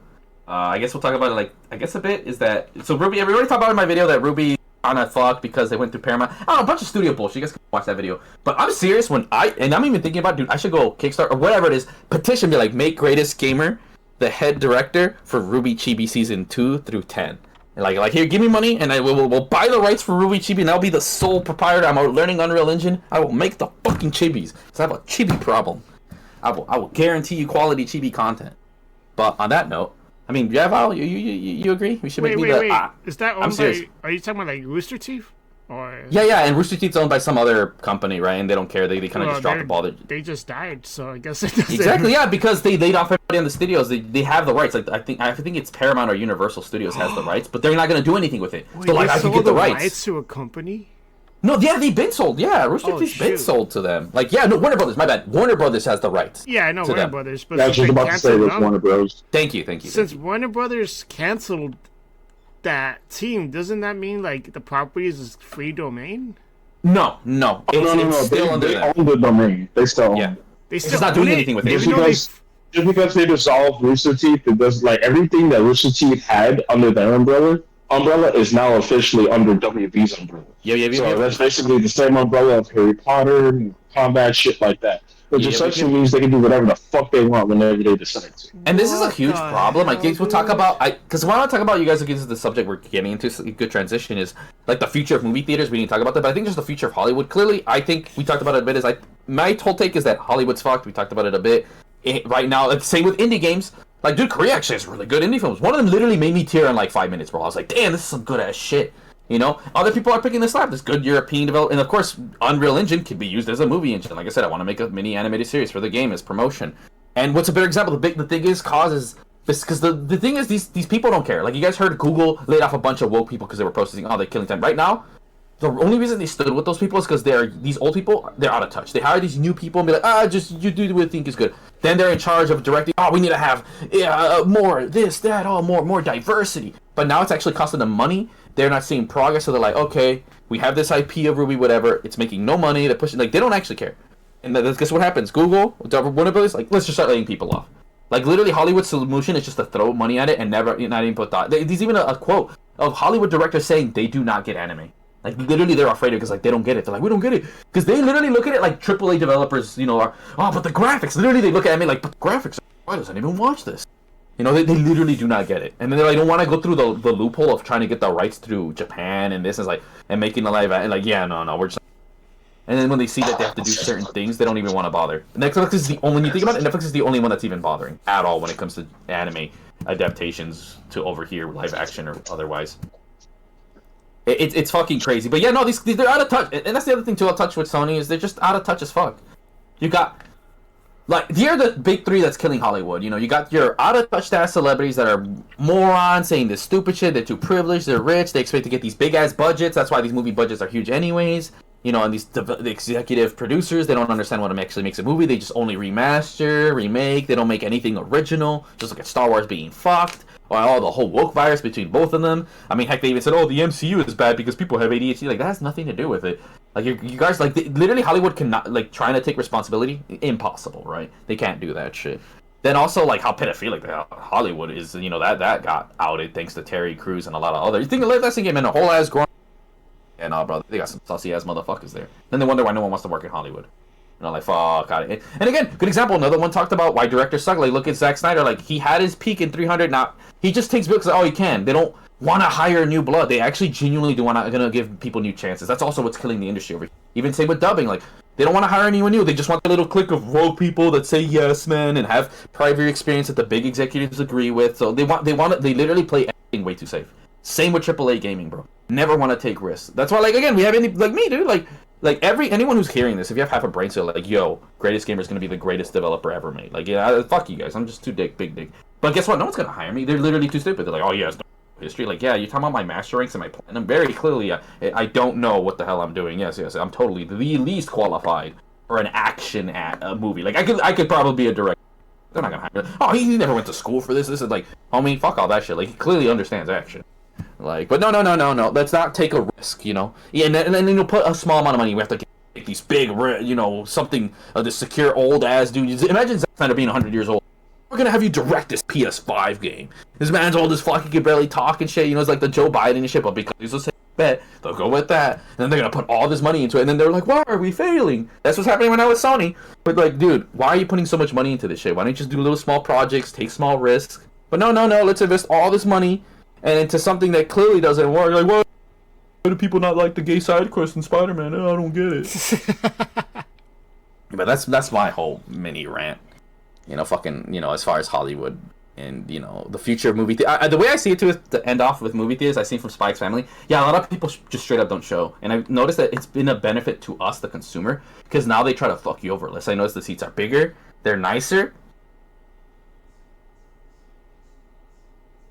I guess we'll talk about it, like, I guess a bit. Is that... So, Ruby... Everybody talked about in my video that Ruby... on a fuck because they went through Paramount. I don't know, a bunch of studio bullshit. You guys can watch that video. But I'm serious and I'm even thinking about, dude, I should go Kickstarter or whatever it is, petition, be like, make Greatest Gamer the head director for Ruby Chibi Season 2 through 10. And like here, give me money and we'll buy the rights for Ruby Chibi and I'll be the sole proprietor. I'm learning Unreal Engine. I will make the fucking chibis. Because I have a chibi problem. I will guarantee you quality chibi content. But on that note, I mean, yeah, Val, you agree? We should make me the... Wait. Is that owned by... Are you talking about, like, Rooster Teeth? Or... Yeah, and Rooster Teeth's owned by some other company, right? And they don't care. They kind of just drop the ball. They just died, so I guess it doesn't... Exactly, yeah, because they laid off everybody on the studios. They have the rights. Like, I think it's Paramount or Universal Studios has the rights, but they're not going to do anything with it. Wait, so, like, I can get the rights. To a company? No, yeah, they've been sold. Yeah, Rooster Teeth's been sold to them. Like, yeah, no, Warner Brothers, my bad. Warner Brothers has the rights. Yeah, I know Warner Brothers. But I was just about to say with Warner Bros. Thank you. Since Warner Brothers canceled that team, doesn't that mean, like, the property is free domain? No. No. They own the domain. They still own it. They still just not doing anything with it. Just because they dissolved Rooster Teeth, it does, like, everything that Rooster Teeth had under their umbrella is now officially under WB's umbrella. Yeah. So that's basically the same umbrella of Harry Potter, combat, shit like that. Which essentially means they can do whatever the fuck they want whenever they decide to. And this is a huge problem. I think we'll talk about... Because when I talk about, you guys will get into the subject we're getting into, a good transition is, like, the future of movie theaters. We need to talk about that. But I think just the future of Hollywood. Clearly, I think we talked about it a bit. My whole take is that Hollywood's fucked. We talked about it a bit. Right now, same with indie games. Like, dude, Korea actually has really good indie films. One of them literally made me tear in like 5 minutes, bro. I was like, damn, this is some good ass shit. You know, other people are picking this up. This good European development, and of course, Unreal Engine can be used as a movie engine. Like I said, I want to make a mini animated series for the game as promotion. And what's a better example? The thing is, causes this because the thing is, these people don't care. Like, you guys heard Google laid off a bunch of woke people because they were protesting. Oh, they're killing time. Right now, the only reason they stood with those people is because these old people. They're out of touch. They hire these new people and be like, just you do what you think is good. Then they're in charge of directing. Oh, we need to have more this, that, more diversity. But now it's actually costing them money. They're not seeing progress, so they're like, okay, we have this IP of Ruby, whatever. It's making no money. They're pushing, like, they don't actually care. And guess what happens? Google, Warner Brothers, like, let's just start laying people off. Like, literally, Hollywood's solution is just to throw money at it and not even put thought. There's even a quote of Hollywood directors saying they do not get anime. Like, literally, they're afraid of it because, like, they don't get it. They're like, we don't get it. Because they literally look at it like AAA developers, you know, are, but the graphics. Literally, they look at anime like, but the graphics, why doesn't anyone watch this? You know, they literally do not get it. And then they're like, don't want to go through the loophole of trying to get the rights through Japan and this is like, and making a live, and like, yeah, no, we're just... And then when they see that they have to do certain things, they don't even want to bother. Netflix is the only, when you think about it, Netflix is the only one that's even bothering at all when it comes to anime adaptations to over here, live action or otherwise. It's fucking crazy. But yeah, no, they're out of touch. And that's the other thing too, out of touch with Sony, is they're just out of touch as fuck. You got... Like, here are the big three that's killing Hollywood. You know, you got your out-of-touch-ass celebrities that are morons, saying this stupid shit. They're too privileged, they're rich, they expect to get these big-ass budgets. That's why these movie budgets are huge anyways. You know, and the executive producers, they don't understand what actually makes a movie. They just only remaster, remake. They don't make anything original. Just look at Star Wars being fucked. Well, the whole woke virus between both of them. I mean, heck, they even said, "Oh, the MCU is bad because people have ADHD." Like that has nothing to do with it. Like you guys, like literally, Hollywood cannot trying to take responsibility. Impossible, right? They can't do that shit. Then also like how pedophilic Hollywood is. That got outed thanks to Terry Crews and a lot of other. You think Leslie game in a whole ass grown. And brother, they got some sussy ass motherfuckers there. Then they wonder why no one wants to work in Hollywood. Like fuck out of it. And again, good example. Another one talked about why directors suck. Like look at Zack Snyder. Like he had his peak in 300. Now he just takes books. He can. They don't want to hire new blood. They actually genuinely do want to give people new chances. That's also what's killing the industry over here. Even same with dubbing. Like they don't want to hire anyone new. They just want a little clique of rogue people that say yes, man, and have private experience that the big executives agree with. So they literally play everything way too safe. Same with AAA gaming, bro. Never want to take risks. That's why, like, again, we have like me, dude. Like anyone who's hearing this, if you have half a brain cell, like, yo, Greatest Gamer is gonna be the greatest developer ever made. Like, yeah, fuck you guys. I'm just too big dick. But guess what? No one's gonna hire me. They're literally too stupid. They're like, oh yeah, it's no history. Like, yeah, you're talking about my master ranks and my platinum. Very clearly, I don't know what the hell I'm doing. Yes, I'm totally the least qualified for an action movie. Like, I could probably be a director. They're not gonna hire me. Oh, he never went to school for this. This is like, homie, fuck all that shit. Like, he clearly understands action. Like, but no. Let's not take a risk, Yeah, and then you'll put a small amount of money. We have to get these big, something this secure old ass dude. Imagine Zack Snyder being 100 years old. We're gonna have you direct this PS5 game. This man's old as fuck. He can barely talk and shit. It's like the Joe Biden and shit. But because he's a safe bet, they'll go with that. And then they're gonna put all this money into it. And then they're like, why are we failing? That's what's happening right now with Sony. But like, dude, why are you putting so much money into this shit? Why don't you just do little small projects, take small risks? But no. Let's invest all this money and into something that clearly doesn't work. Like, why do people not like the gay side quest in Spider-Man? I don't get it. But that's my whole mini rant. As far as Hollywood and, the future of movie the way I see it, too, is to end off with movie theaters, I see from Spike's Family. Yeah, a lot of people just straight up don't show. And I've noticed that it's been a benefit to us, the consumer, because now they try to fuck you over. Let's say I notice the seats are bigger, they're nicer,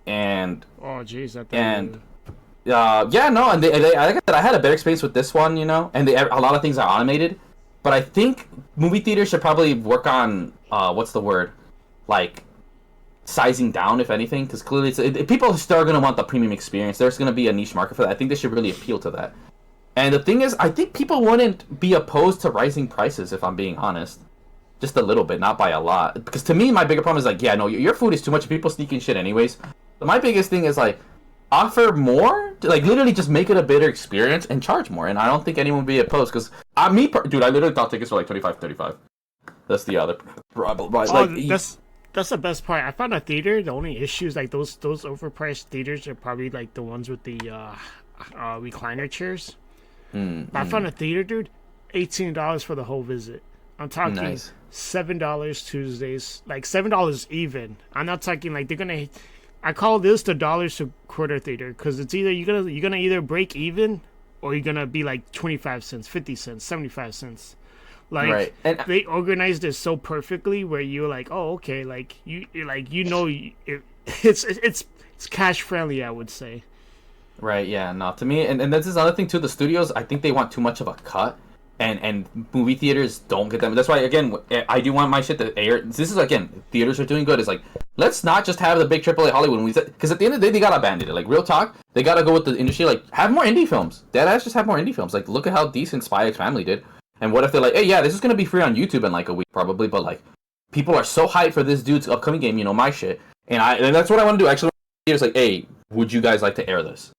and and they, like I said, I had a better experience with this one, and a lot of things are automated. But I think movie theaters should probably work on what's the word, like sizing down, if anything, because clearly people are still going to want the premium experience. There's going to be a niche market for that. I think they should really appeal to that. And the thing is, I think people wouldn't be opposed to rising prices, if I'm being honest. Just a little bit, not by a lot. Because to me, my bigger problem is like, yeah, no, your food is too much. People sneak in shit anyways. But my biggest thing is like, offer more, like literally just make it a better experience and charge more. And I don't think anyone would be opposed, because I literally thought tickets were like 25, 35. That's the other problem. That's the best part. I found a theater. The only issues, like those overpriced theaters are probably like the ones with the recliner chairs. But I found a theater, dude, $18 for the whole visit. I'm talking nice. $7 Tuesdays, like $7 even. I'm not talking like they're gonna. I call this the dollars to quarter theater, because it's either you're gonna either break even or you're gonna be like 25 cents, 50 cents, 75 cents. Like right. And they organized this so perfectly where you're like, oh, okay, like it's cash friendly, I would say. Right, yeah, no, to me, and this is another thing too, the studios, I think they want too much of a cut, and movie theaters don't get them. That's why, again, I do want my shit to air. This is, again, theaters are doing good. It's like, let's not just have the big AAA Hollywood movies, because at the end of the day, they gotta abandon it. Like, real talk, they gotta go with the industry, like, have more indie films. Deadass, just have more indie films. Like, look at how decent Spy X Family did. And what if they're like, hey, yeah, this is gonna be free on YouTube in like a week, probably, but like, people are so hyped for this dude's upcoming game, my shit. And that's what I want to do, actually. It's like, hey, would you guys like to air this?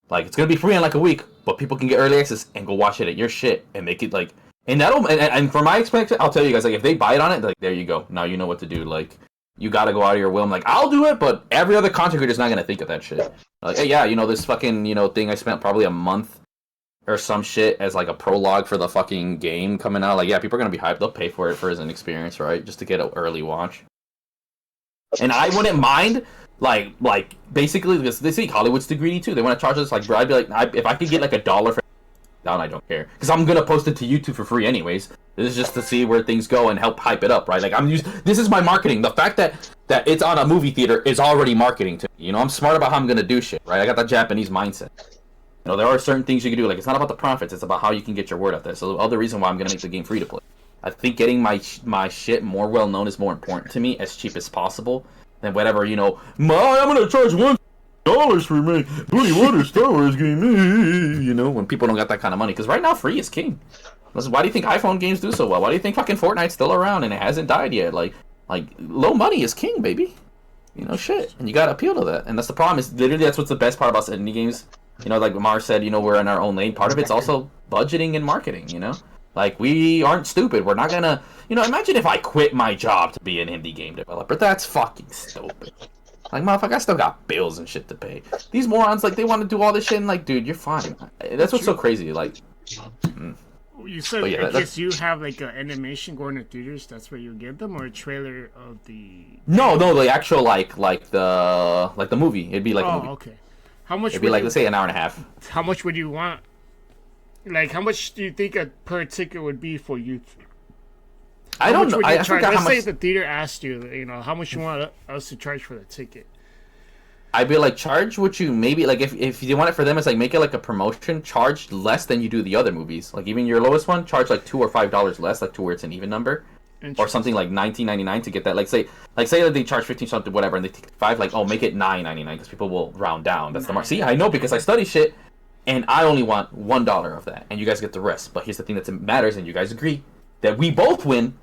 Like, it's gonna be free in like a week, but people can get early access and go watch it at your shit and make it like, and that'll, and from my experience, I'll tell you guys, like, if they buy it on it, like, there you go. Now you know what to do. Like, you gotta go out of your will. I'm like, I'll do it, but every other content creator's not gonna think of that shit. Like, hey, yeah, this fucking, thing I spent probably a month or some shit as like a prologue for the fucking game coming out. Like, yeah, people are gonna be hyped. They'll pay for it for as an experience, right? Just to get an early watch. And I wouldn't mind, like basically, because they see Hollywood's too greedy too. They want to charge us like, bro, I'd be like, if I could get like $1 for down, I don't care, because I'm gonna post it to YouTube for free anyways. This is just to see where things go and help hype it up, right? Like, this is my marketing. The fact that it's on a movie theater is already marketing to me. I'm smart about how I'm gonna do shit, right? I got that Japanese mindset. There are certain things you can do. Like, it's not about the profits. It's about how you can get your word out there. So the other reason why I'm going to make the game free to play. I think getting my shit more well known is more important to me, as cheap as possible. than whatever, I'm gonna charge $1 for my 21 Star Wars game. When people don't got that kind of money. Because right now, free is king. Why do you think iPhone games do so well? Why do you think fucking Fortnite's still around and it hasn't died yet? Like low money is king, baby. Shit. And you gotta appeal to that. And that's the problem. Is literally that's what's the best part about indie games. Like Mar said, we're in our own lane. Part of it's also budgeting and marketing, Like, we aren't stupid. We're not gonna... imagine if I quit my job to be an indie game developer. That's fucking stupid. Like, motherfucker, I still got bills and shit to pay. These morons, like, they want to do all this shit, and, like, dude, you're fine. That's what's so crazy, like... You said, yeah, I guess you have, like, an animation going to theaters, that's where you give them, or a trailer of the... No, the actual, like the movie. It'd be like a movie. Oh, okay. How much It'd be, like, let's say an hour and a half. How much would you want? Like, how much do you think a per ticket would be for you? I don't know. I forgot Let's how much... say the theater asked you, how much you want us to charge for the ticket. I'd be like, charge what you maybe like if you want it for them, it's like make it like a promotion, charge less than you do the other movies. Like even your lowest one, charge like $2 or $5 less, like to where it's an even number, or something like $19.99 to get that. Like say that they charge 15 something whatever, and they take 5, like make it $9.99 because people will round down. That's the mark. See, I know because I study shit, and I only want $1 of that, and you guys get the rest. But here's the thing that matters, and you guys agree that we both win.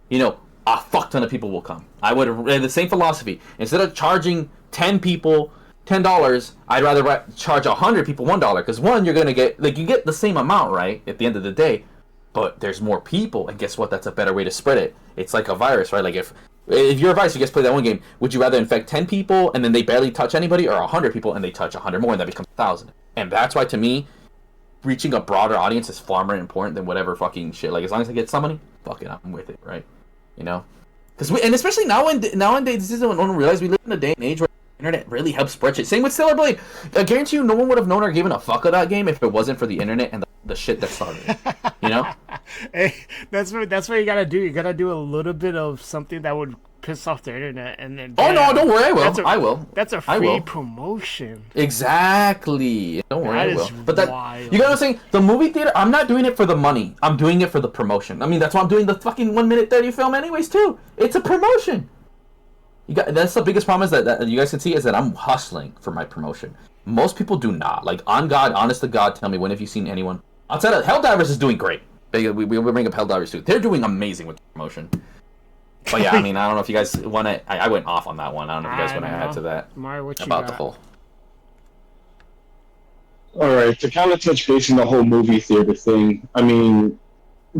A fuck ton of people will come. I would have the same philosophy. Instead of charging 10 people $10, I'd rather charge 100 people $1 because one, you're gonna get you get the same amount right at the end of the day, but there's more people, and guess what? That's a better way to spread it. It's like a virus, right? Like if you're a virus, you guys play that one game. Would you rather infect 10 people and then they barely touch anybody, or 100 people and they touch 100 more and that becomes 1,000? And that's why to me, reaching a broader audience is far more important than whatever fucking shit. Like as long as I get some money, fuck it, I'm with it, right? Because and especially nowadays, this is when one realize we live in a day and age where the internet really helps spread shit. Same with Stellar Blade. I guarantee you, no one would have known or given a fuck of that game if it wasn't for the internet and the shit that started it. Hey, that's what you gotta do. You gotta do a little bit of something that would piss off the internet, and then. Oh no! Don't worry, I will. That's a free promotion. Exactly. Don't worry, I will. But wild. You gotta saying the movie theater. I'm not doing it for the money. I'm doing it for the promotion. I mean, that's why I'm doing the fucking 1 minute 30 film, anyways. Too. It's a promotion. That's the biggest problem is that you guys can see is that I'm hustling for my promotion. Most people do not. Like on God, honest to God, tell me when have you seen anyone outside of Helldivers is doing great. We bring up Helldivers too. They're doing amazing with the promotion. But yeah, I mean, I don't know if you guys want to. I went off on that one. I don't know if you guys want to add to that about the whole. All right, to kind of touch base on the whole movie theater thing. I mean,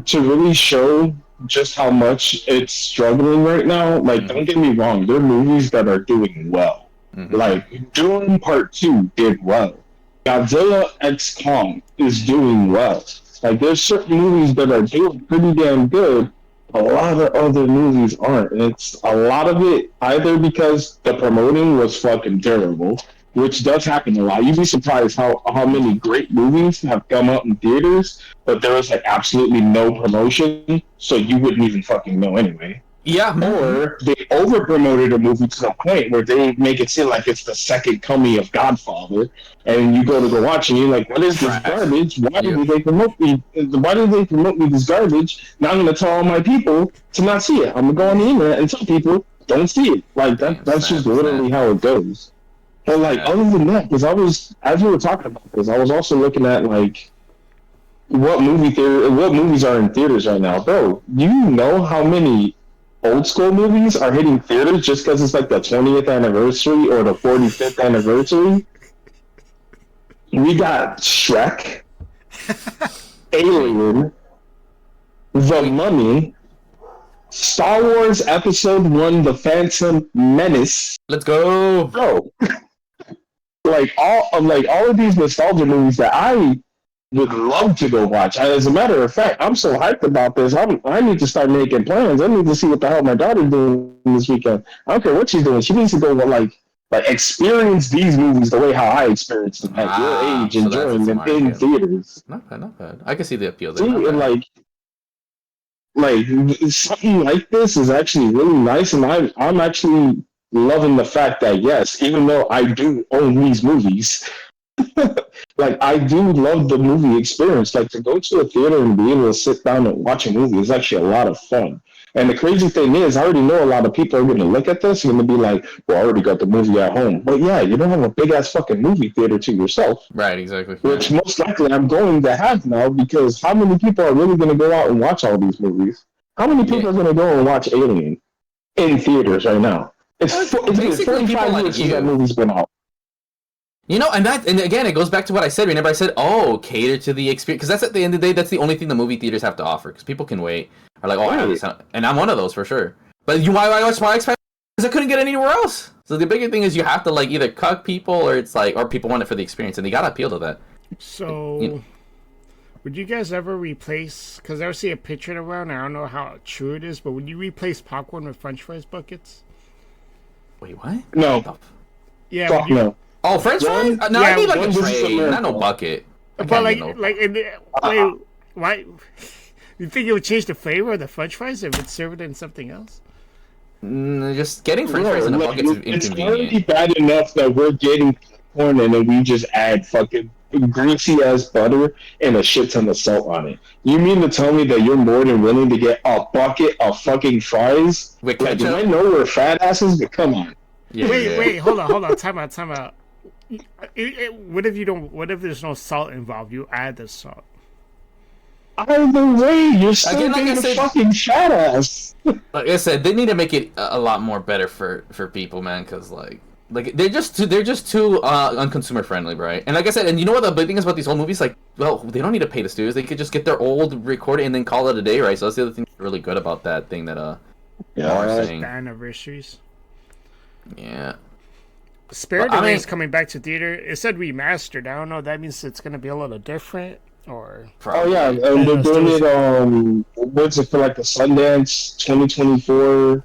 to really show just how much it's struggling right now. Like, don't get me wrong, there are movies that are doing well. Like, Doom Part 2 did well. Godzilla X Kong is doing well. Like, there's certain movies that are doing pretty damn good. A lot of other movies aren't. And it's a lot of it either because the promoting was fucking terrible, which does happen a lot. You'd be surprised how many great movies have come out in theaters, but there was like absolutely no promotion, so you wouldn't even fucking know anyway. Yeah. Or they over-promoted a movie to the point where they make it seem like it's the second coming of Godfather, and you go to go watch and you're like, what is this garbage? Why did they promote me? Why did they promote me this garbage? Now I'm going to tell all my people to not see it. I'm going to go on the internet and tell people, don't see it. Like, that's just literally how it goes. But, like, other than that, because as we were talking about this, I was also looking at, like, what movies are in theaters right now. Bro, you know how many old school movies are hitting theaters just because it's like the 20th anniversary or the 45th anniversary? We got Shrek, Alien, The Mummy, Star Wars Episode 1, The Phantom Menace. Let's go! Bro, like all of these nostalgia movies that I would love to go watch. As a matter of fact, I'm so hyped about this. I need to start making plans. I need to see what the hell my daughter's doing this weekend. I don't care what she's doing. She needs to go like experience these movies the way how I experienced them at your age, enjoying them in theaters. Not bad. I can see the appeal there. See, and like something like this is actually really nice, and I'm actually loving the fact that yes, even though I do own these movies. Like, I do love the movie experience. Like, to go to a theater and be able to sit down and watch a movie is actually a lot of fun. And the crazy thing is, I already know a lot of people are going to look at this and going to be like, well, I already got the movie at home. But yeah, you don't have a big ass fucking movie theater to yourself. Right, exactly. Which most likely I'm going to have now, because how many people are really going to go out and watch all these movies? How many people are going to go and watch Alien in theaters right now? It's been 45 years since that movie's been out. You know, and again, it goes back to what I said. Remember, I said, "Oh, cater to the experience," because that's at the end of the day, that's the only thing the movie theaters have to offer. Because people can wait, are like, "Oh, I have this," and I'm one of those for sure. But why expect? Because I couldn't get it anywhere else. So the bigger thing is you have to like either cuck people, or it's like, or people want it for the experience, and they gotta appeal to that. So, would you guys ever replace? Because I ever see a picture around. I don't know how true it is, but would you replace popcorn with French fries buckets? Wait, what? No. Yeah. Fuck no. Oh, French fries? No, yeah, I need like a this is tray, America. not no bucket. But wait, why? You think it would change the flavor of the French fries if it's served in something else? Just getting French fries in a bucket is It's inconvenient. already bad enough that we're getting popcorn and then we just add fucking greasy ass butter and a shit ton of salt on it. You mean to tell me that you're more than willing to get a bucket of fucking fries? With Like, ketchup? I know we're fat asses, but come on. Yeah, Wait, hold on, time out. What if you don't? What if there's no salt involved? You add the salt. Either way, you're still Again, like being I a said- fucking fat ass. Like I said, they need to make it a lot more better for people, man, because like they're just too unconsumer friendly, right? And like I said, and you know what the big thing is about these old movies, like, well, they don't need to pay the studios; they could just get their old recording and then call it a day, right? So that's the other thing that's really good about that thing that Mar is saying. The anniversaries. Yeah. Spirited Well, I Away mean- is coming back to theater. It said remastered. I don't know. That means it's gonna be a little different, or Oh yeah, and they're doing it. What's it for? Like the Sundance 2024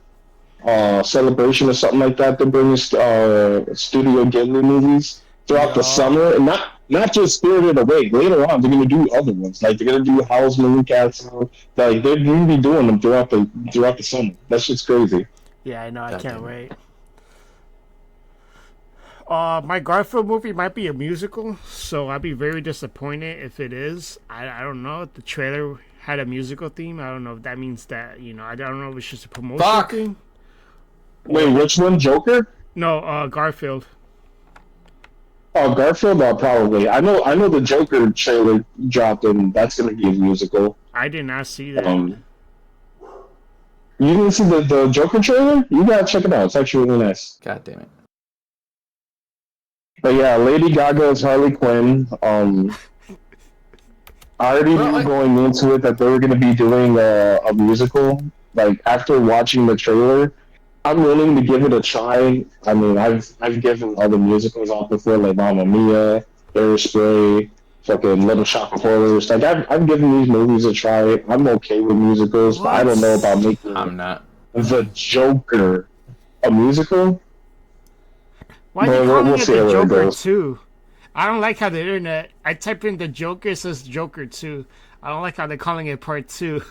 celebration or something like that. They're bringing Studio Ghibli movies throughout the summer, and not just Spirited Away. Later on, they're gonna do other ones. Like they're gonna do Howl's Moving Castle. Like they're gonna be doing them throughout the summer. That shit's crazy. yeah, I know. I God can't damn it. wait. My Garfield movie might be a musical, so I'd be very disappointed if it is. I don't know. The trailer had a musical theme. I don't know if that means that, I don't know if it's just a promotion Fuck. thing. Wait, which one? Joker? No, Garfield. Oh, Garfield. Probably. I know the Joker trailer dropped, and that's gonna be a musical. I did not see that. You didn't see the Joker trailer? You gotta check it out. It's actually really nice. God damn it. But yeah, Lady Gaga's Harley Quinn. I already knew going into it that they were going to be doing a musical. Like after watching the trailer, I'm willing to give it a try. I mean, I've given other musicals out before, like Mamma Mia, Hairspray, fucking Little Shop of Horrors. Like I've given these movies a try. I'm okay with musicals, but I don't know about making I'm not. the Joker a musical. Why are you Well, calling we'll it see the how it Joker goes. 2? I don't like how the internet. I type in the Joker, it says Joker 2. I don't like how they're calling it Part 2.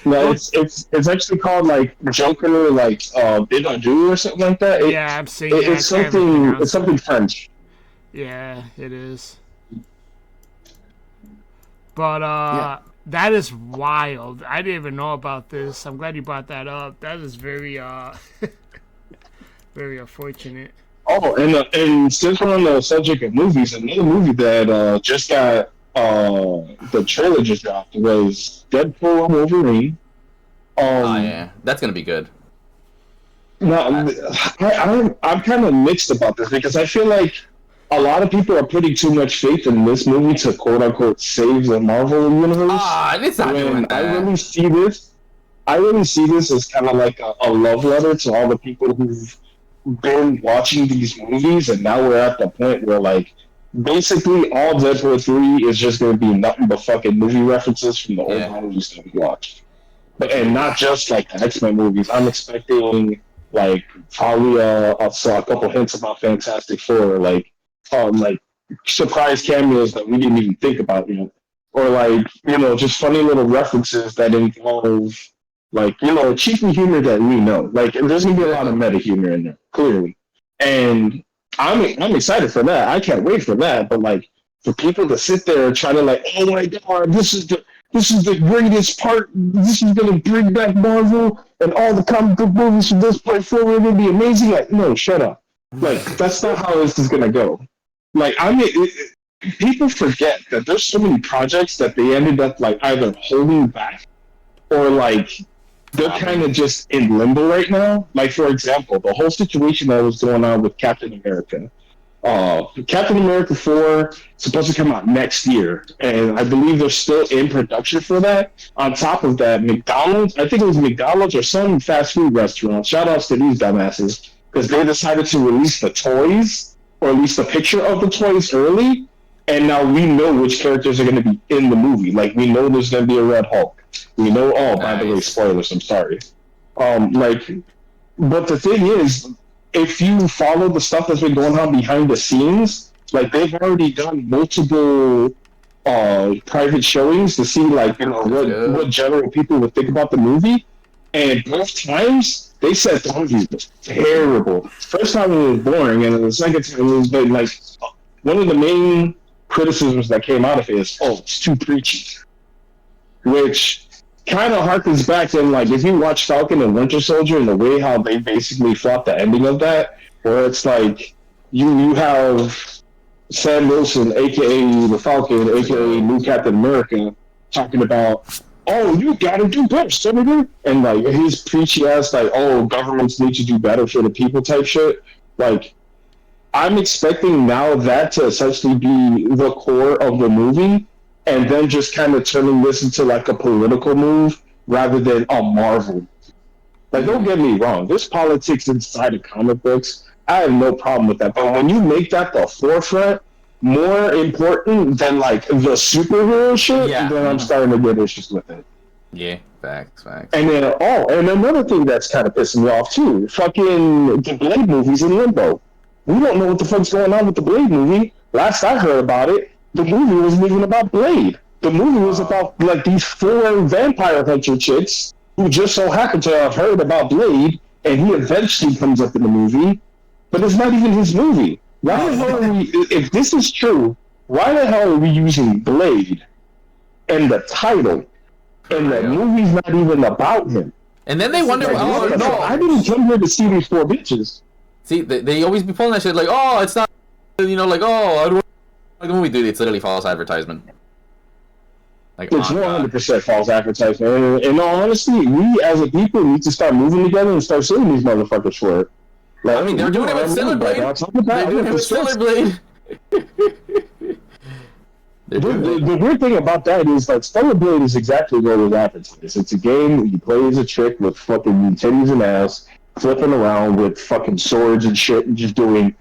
No, it's actually called like Joker, like Bid Adieu or something like that. Yeah, I'm seeing It, it. it's I can't something. pronounce It's something French. Yeah, it is. But that is wild. I didn't even know about this. I'm glad you brought that up. That is very very unfortunate. Oh, and since we're on the subject of movies, another movie that just got the trailer just dropped was Deadpool and Wolverine. Oh yeah, that's gonna be good. No, I'm kind of mixed about this because I feel like a lot of people are putting too much faith in this movie to quote unquote save the Marvel universe. It's not doing When that. I really see this as kind of like a love letter to all the people who've been watching these movies, and now we're at the point where like basically all Deadpool 3 is just going to be nothing but fucking movie references from the old movies that we watched. And not just like the X-Men movies. I'm expecting like probably a couple hints about Fantastic Four, like surprise cameos that we didn't even think about yet, or like just funny little references that involve like cheeky humor that we know. Like there's gonna be a lot of meta humor in there, clearly, and I'm excited for that. I can't wait for that. But like for people to sit there and try to like, oh my god, this is this is the greatest part. This is gonna bring back Marvel and all the comic book movies from this point forward. It'll be amazing. Like, no, shut up. Like, that's not how this is gonna go. Like, people forget that there's so many projects that they ended up like either holding back or like they're kind of just in limbo right now. Like, for example, the whole situation that was going on with Captain America. Captain America 4 supposed to come out next year, and I believe they're still in production for that. On top of that, McDonald's, I think it was McDonald's or some fast food restaurant, shout outs to these dumbasses, because they decided to release the toys, or at least a picture of the toys early, and now we know which characters are going to be in the movie. Like, we know there's going to be a Red Hulk. We know, by the way, spoilers, I'm sorry. But the thing is, if you follow the stuff that's been going on behind the scenes, like they've already done multiple private showings to see like what general people would think about the movie, and both times they said the movie was terrible. First time it was boring, and the second time it was like one of the main criticisms that came out of it is, it's too preachy, which kind of harkens back in like if you watch Falcon and Winter Soldier and the way how they basically fought the ending of that, where it's like you have Sam Wilson, aka the Falcon, aka new Captain America, talking about, you gotta do better, Senator, and like his preachy ass like, governments need to do better for the people type shit. Like, I'm expecting now that to essentially be the core of the movie, and then just kind of turning this into like a political move rather than a Marvel. Like, don't get me wrong, there's politics inside of comic books. I have no problem with that. But when you make that the forefront, more important than like the superhero shit, then I'm starting to get issues with it. Yeah, facts. And then, and another thing that's kind of pissing me off too, fucking the Blade movies in limbo. We don't know what the fuck's going on with the Blade movie. Last I heard about it, the movie wasn't even about Blade. The movie was about like these 4 vampire hunter chicks who just so happened to have heard about Blade, and he eventually comes up in the movie, but it's not even his movie. Why the hell are we, if this is true, why the hell are we using Blade in the title, and the movie's not even about him? And then they wonder, I didn't come here to see these 4 bitches. See, they always be pulling that shit like, it's not, I don't want like the movie, dude. It's literally false advertisement. Like, it's 100% false advertisement. And in all honesty, we as a people need to start moving together and start suing these motherfuckers for it. Like, I mean, they're doing it with Stellar Blade. They're doing it with Stellar Blade. The weird thing about that is, like, Stellar Blade is exactly what it was advertised. It's a game that you play as a chick with fucking titties and ass, flipping around with fucking swords and shit, and just doing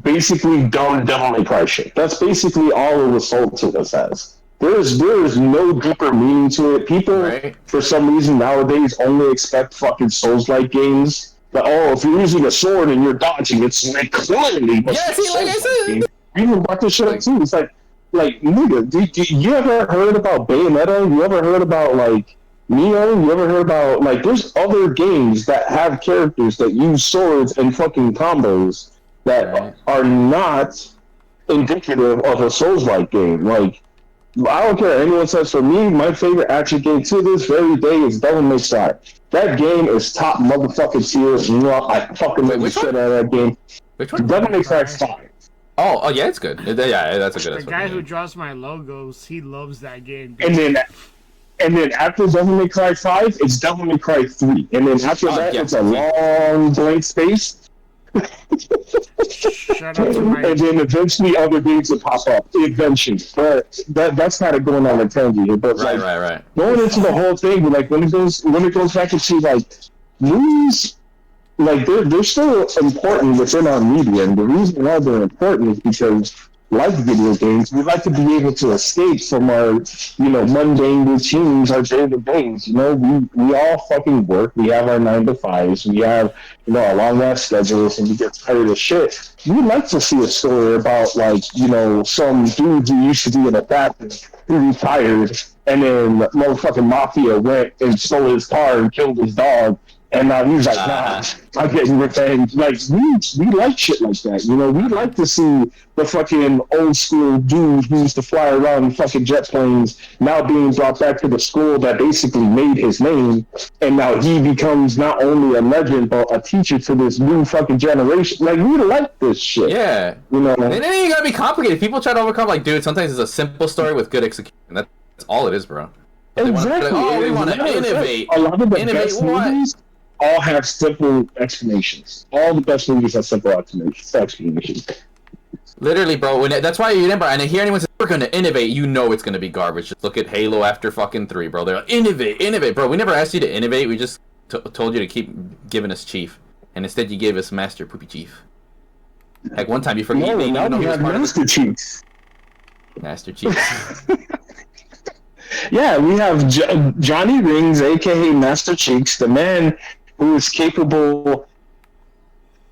basically dumb Devil May Cry shit. That's basically all it was sold to us as. There is no deeper meaning to it. People, for some reason, nowadays only expect fucking Souls-like games. But, if you're using a sword and you're dodging, it's like clearly. Yeah, see, like I said. People brought this shit up too. It's like nigga, you ever heard about Bayonetta? You ever heard about, like, Neo? You ever heard about, like, there's other games that have characters that use swords and fucking combos that are not indicative of a Souls-like game. Like, I don't care what anyone says. For me, my favorite action game to this very day is Devil May Cry. That game is top motherfucking tier. I fucking love the shit out of that game. Which one? Devil May Cry 5. Oh yeah, it's good. Yeah, that's a good. The guy who draws my logos, he loves that game. And then after Devil May Cry 5, it's Devil May Cry 3. And then after that, it's a long blank space. Shout out to my... And then eventually other games will pop up. Eventually. But that's kind of going on a tangent here. But right. Going into the whole thing, like when it goes back into like movies, like they're still important within our media, and the reason why they're important is because, like video games, we like to be able to escape from our, mundane routines, our daily things. We all fucking work. We have our 9 to 5s. We have, our long ass schedules, and we get tired of shit. We'd like to see a story about, like, some dude who used to be in a bathroom who retired, and then motherfucking mafia went and stole his car and killed his dog, And he was like, nah, I'm getting revenge. Like, we like shit like that. You know, we like to see the fucking old school dude who used to fly around fucking jet planes now being brought back to the school that basically made his name. And now he becomes not only a legend, but a teacher to this new fucking generation. Like, we like this shit. Yeah. You know? And then you gotta be complicated. People try to overcome, like, dude, sometimes it's a simple story with good execution. That's all it is, bro. Exactly. We want to innovate. A lot of the best movies all have simple explanations. All the best movies have simple explanations. Literally, bro. That's why you remember. And I hear anyone say we're going to innovate, you know it's going to be garbage. Just look at Halo after fucking 3, bro. They're like, innovate, bro. We never asked you to innovate. We just told you to keep giving us Chief, and instead you gave us Master Poopy Chief. Like one time you forgot. No, now we have Master Chief. Master Chief. Yeah, we have Johnny Rings, aka Master Cheeks, the man who is capable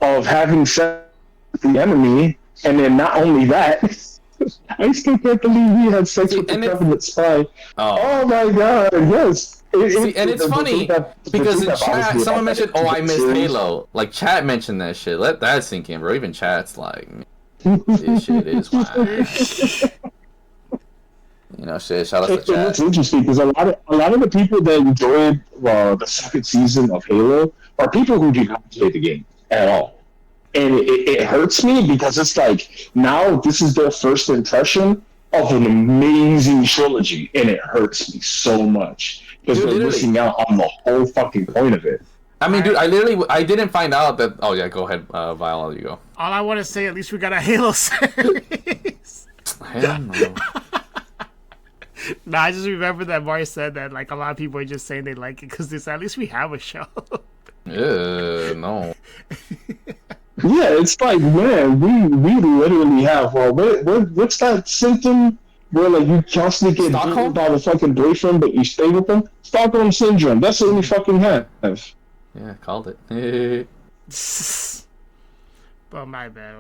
of having sex with the enemy, and then not only that, I still can't believe he had sex with the government spy. Oh my god, yes. And it's funny because in chat, someone mentioned, "Oh, I missed Halo." Like chat mentioned that shit. Let that sink in, bro. Even chat's like, "This shit is wild." You know, shit. Shout out to chat. It's interesting because a lot of the people that enjoyed the second season of Halo are people who do not play the game at all, and it hurts me because it's like now this is their first impression of an amazing trilogy, and it hurts me so much because they're missing out on the whole fucking point of it. I mean, dude, I didn't find out that. Oh yeah, go ahead, Vile. I'll let you go. All I want to say, at least we got a Halo series. Hell no. Nah, I just remember that Mario said that like a lot of people are just saying they like it because at least we have a show. No. Yeah, it's like, man, we literally have. What's that symptom where like you constantly get beaten by the fucking boyfriend, but you stay with them? Stockholm syndrome. That's what we fucking have. Yeah, called it. But my bad.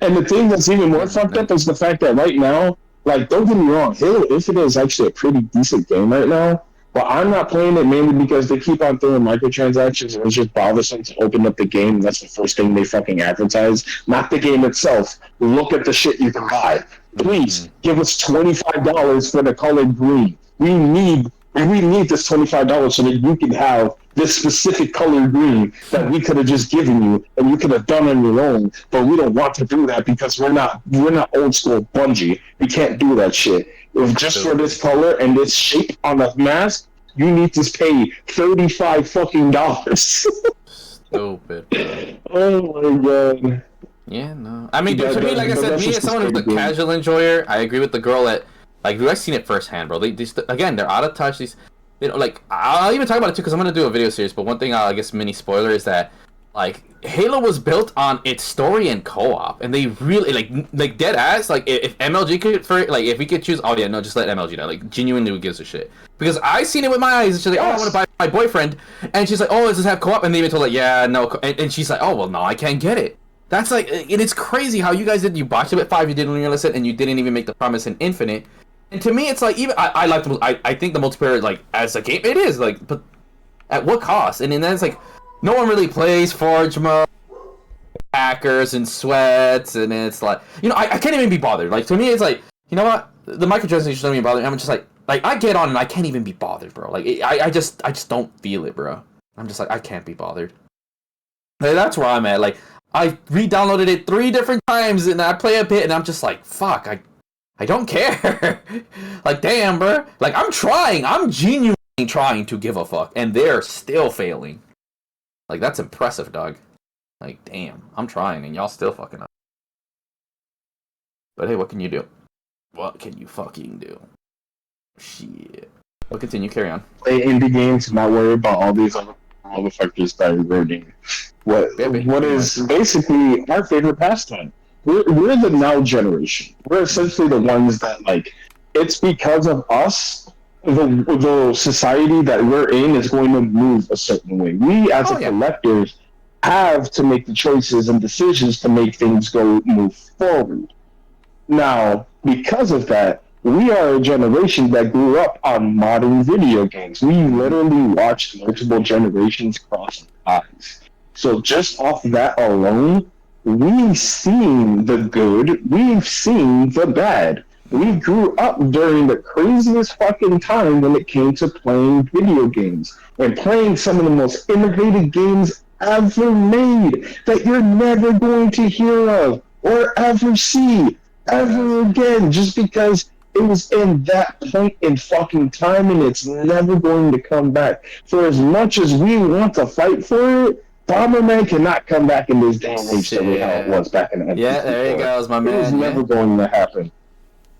And the thing that's even more fucked up is the fact that right now, like, don't get me wrong, Halo Infinite is actually a pretty decent game right now, but I'm not playing it mainly because they keep on throwing microtransactions and it's just bothersome to open up the game. That's the first thing they fucking advertise. Not the game itself. Look at the shit you can buy. Please, give us $25 for the color green. We need this $25 so that you can have this specific color green that we could have just given you and you could have done on your own, but we don't want to do that because we're not old school Bungie. We can't do that shit. If just for this color and this shape on the mask, you need to pay $35 fucking dollars. Stupid. Oh my god. Yeah, no. I mean, dude, to me, like I said, me as someone who's a casual enjoyer, I agree with the girl that, like, I've seen it firsthand, bro. Again, they're out of touch. These, you know, like, I'll even talk about it too because I'm gonna do a video series. But one thing, I guess, mini spoiler is that, like, Halo was built on its story and co-op, and they really like dead ass. Like, if MLG could, if we could choose, oh yeah, no, just let MLG know. Like, genuinely, who gives a shit? Because I seen it with my eyes. And she's like, oh, I want to buy my boyfriend, and she's like, oh, does this have co-op? And they even told her, yeah, no, and she's like, oh, well, no, I can't get it. That's like, and it's crazy how you guys did. You botched it with 5, you didn't realize it, and you didn't even make the promise in Infinite. And to me, it's like, even I like I think the multiplayer, like, as a game, it is like, but at what cost? And then it's like, no one really plays Forge mode, hackers and sweats, and it's like, you know, I can't even be bothered. Like, to me, it's like, you know what? The microtransactions don't even bother me. I'm just like I get on and I can't even be bothered, bro. Like, I just don't feel it, bro. I'm just like, I can't be bothered. Like, that's where I'm at. Like, I re-downloaded it 3 different times, and I play a bit, and I'm just like, fuck, I don't care. Like, damn, bro. Like, I'm genuinely trying to give a fuck, and they're still failing. Like, that's impressive, dog. Like, damn, I'm trying, and y'all still fucking up. But hey, what can you do? What can you fucking do? Shit. We'll continue, carry on. Play indie games, not worry about all these other motherfuckers that are eroding what is basically our favorite pastime. We're the now generation. We're essentially the ones that, like, it's because of us, the society that we're in is going to move a certain way. We, as collectors, have to make the choices and decisions to make things move forward. Now, because of that, we are a generation that grew up on modern video games. We literally watched multiple generations cross our eyes. So just off that alone, we've seen the good, we've seen the bad. We grew up during the craziest fucking time when it came to playing video games and playing some of the most innovative games ever made that you're never going to hear of or ever see ever again, just because it was in that point in fucking time and it's never going to come back. For as much as we want to fight for it, Bomberman cannot come back in this day and age the way how it was back in the 1964. Yeah, there you go, my man. It was never going to happen.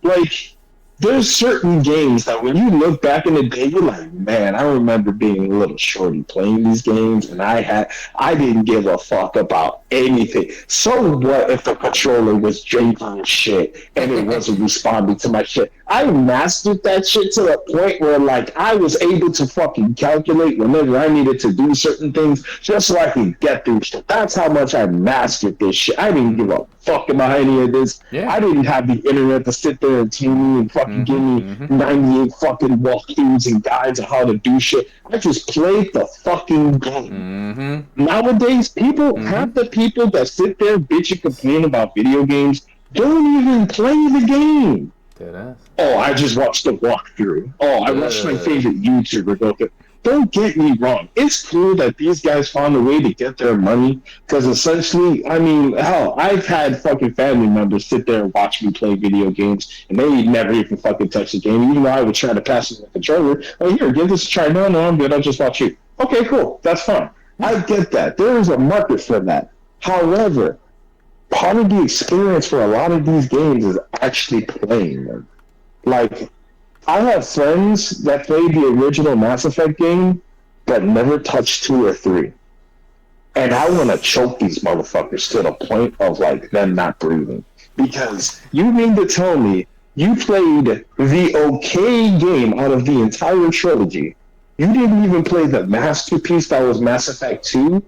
Like, there's certain games that when you look back in the day, you're like, man, I remember being a little shorty playing these games, and I didn't give a fuck about anything. So what if the controller was janky shit and it wasn't responding to my shit? I mastered that shit to the point where, like, I was able to fucking calculate whenever I needed to do certain things just so I could get through shit. That's how much I mastered this shit. I didn't give a fuck about any of this. Yeah. I didn't have the internet to sit there and tell me and fucking give me 98 fucking walkthroughs and guides on how to do shit. I just played the fucking game. Nowadays, people, half the people that sit there bitch and complain about video games don't even play the game. Oh, I just watched the walkthrough. Oh, I watched my favorite YouTuber go through. Don't get me wrong. It's cool that these guys found a way to get their money because essentially, I mean, hell, I've had fucking family members sit there and watch me play video games and they never even fucking touch the game, even though I would try to pass them the controller. Oh, here, give this a try. No, I'm good. I'll just watch you. Okay, cool. That's fine. I get that. There is a market for that. However, part of the experience for a lot of these games is actually playing them. Like, I have friends that played the original Mass Effect game but never touched 2 or 3. And I want to choke these motherfuckers to the point of, like, them not breathing. Because you mean to tell me you played the okay game out of the entire trilogy. You didn't even play the masterpiece that was Mass Effect 2?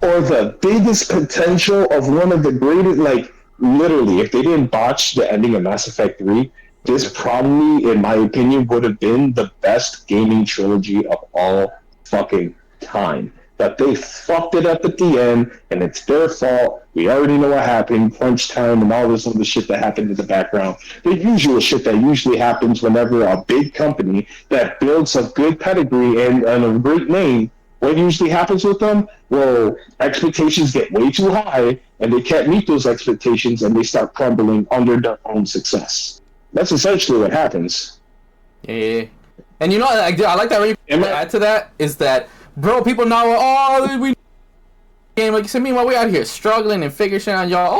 Or the biggest potential of one of the greatest, like, literally, if they didn't botch the ending of Mass Effect 3, this probably, in my opinion, would have been the best gaming trilogy of all fucking time. But they fucked it up at the end, and it's their fault. We already know what happened, crunch time, and all this other shit that happened in the background. The usual shit that usually happens whenever a big company that builds a good pedigree and a great name, what usually happens with them? Well, expectations get way too high, and they can't meet those expectations, and they start crumbling under their own success. That's essentially what happens. Yeah. And you know, I like that. What you add to that is that, bro, people now are, we game like you said. Meanwhile, we out here struggling and figuring shit out, y'all.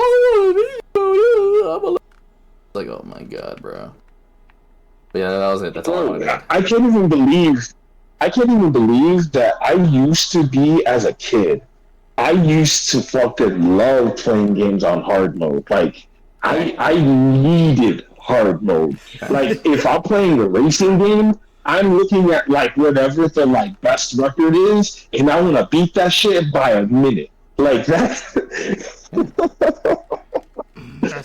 Like, oh my god, bro. But yeah, that was it. That's all I wanted to add. I can't even believe that I used to be as a kid. I used to fucking love playing games on hard mode. Like, I needed hard mode. Like, if I'm playing a racing game, I'm looking at, like, whatever the, like, best record is, and I want to beat that shit by a minute. Like, that's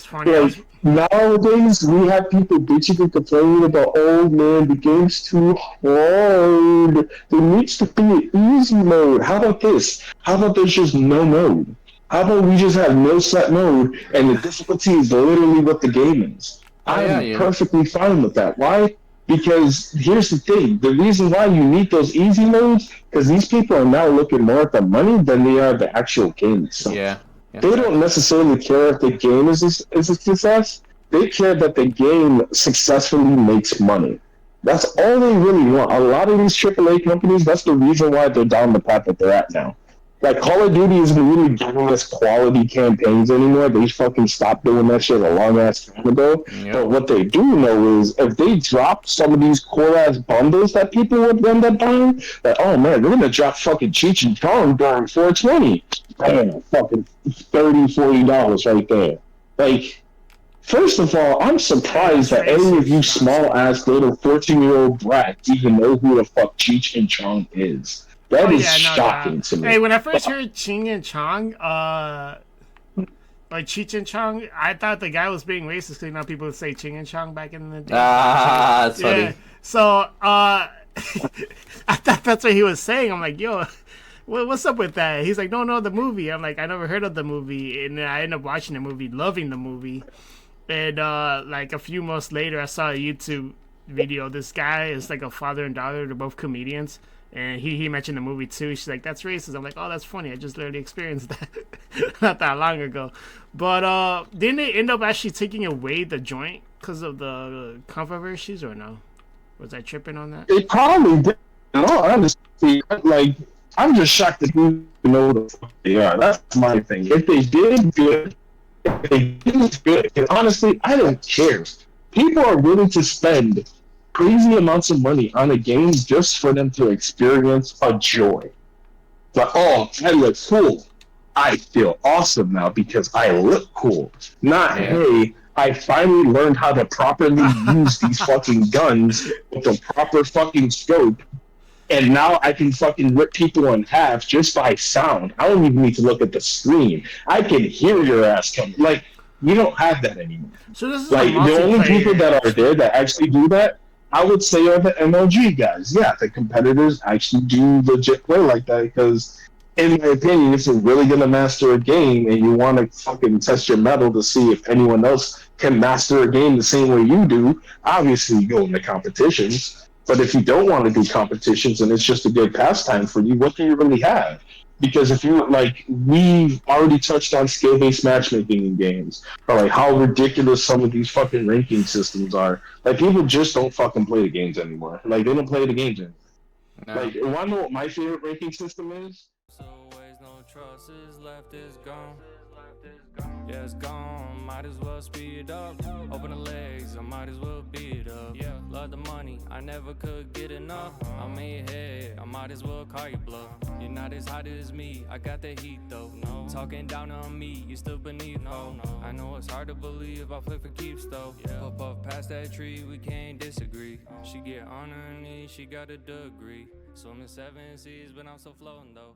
funny. Like, nowadays, we have people bitching and complaining about, oh, man, the game's too hard. There needs to be an easy mode. How about this? How about there's just no mode? How about we just have no set mode, and the difficulty is literally what the game is? I'm perfectly fine with that. Why? Because here's the thing. The reason why you need those easy modes, because these people are now looking more at the money than they are the actual game itself. Yeah. They don't necessarily care if the game is a success. They care that the game successfully makes money. That's all they really want. A lot of these AAA companies, that's the reason why they're down the path that they're at now. Like, Call of Duty isn't really giving us quality campaigns anymore. They fucking stopped doing that shit a long-ass time ago. Yep. But what they do know is, if they drop some of these core-ass bundles that people would end up buying, that, oh man, they're gonna drop fucking Cheech and Chong during 420. Damn, fucking $30, $40 right there. Like, first of all, I'm surprised that any of you small-ass little 14-year-old brats even know who the fuck Cheech and Chong is. That is shocking to me. Hey, when I first heard Ching and Chong, Like Cheech and Chong, I thought the guy was being racist because people would say Ching and Chong back in the day. Ah, that's funny. Yeah. So, I thought that's what he was saying. I'm like, yo, what's up with that? He's like, no, the movie. I'm like, I never heard of the movie. And then I ended up watching the movie, loving the movie. And, like, a few months later, I saw a YouTube video. This guy is like a father and daughter. They're both comedians. And he mentioned the movie too. She's like, that's racist. I'm like, oh, that's funny. I just literally experienced that not that long ago. But didn't they end up actually taking away the joint because of the controversies or no? Was I tripping on that? They probably did. In all honesty, like, I'm just shocked that you know who the fuck they are. That's my thing. If they did good, if they didn't good, and honestly, I don't care. People are willing to spend crazy amounts of money on a game just for them to experience a joy. But, oh, I look cool. I feel awesome now because I look cool. Not, hey, I finally learned how to properly use these fucking guns with the proper fucking scope, and now I can fucking rip people in half just by sound. I don't even need to look at the screen. I can hear your ass coming. Like, we don't have that anymore. So this is like, the only people that are there that actually do that, I would say, are the MLG guys. Yeah, the competitors actually do legit play like that because, in my opinion, if you're really going to master a game and you want to fucking test your mettle to see if anyone else can master a game the same way you do, obviously you go into competitions. But if you don't want to do competitions and it's just a good pastime for you, what do you really have? Because if you, like, we've already touched on skill-based matchmaking in games, or like how ridiculous some of these fucking ranking systems are. Like, people just don't fucking play the games anymore. Like, they don't play the games anymore. No. Like, you want to know what my favorite ranking system is? So ways no trust is left is gone. Yeah, it's gone. Might as well speed up. Open the legs, I might as well beat up. Yeah, love the money, I never could get enough. I'm in head, I might as well call you bluff. You're not as hot as me, I got the heat though. No, talking down on me, you still beneath. No, I know it's hard to believe I play for keeps though. Pop up past that tree, we can't disagree. She get on her knees, she got a degree. Swimming 7 seas, but I'm still floating though.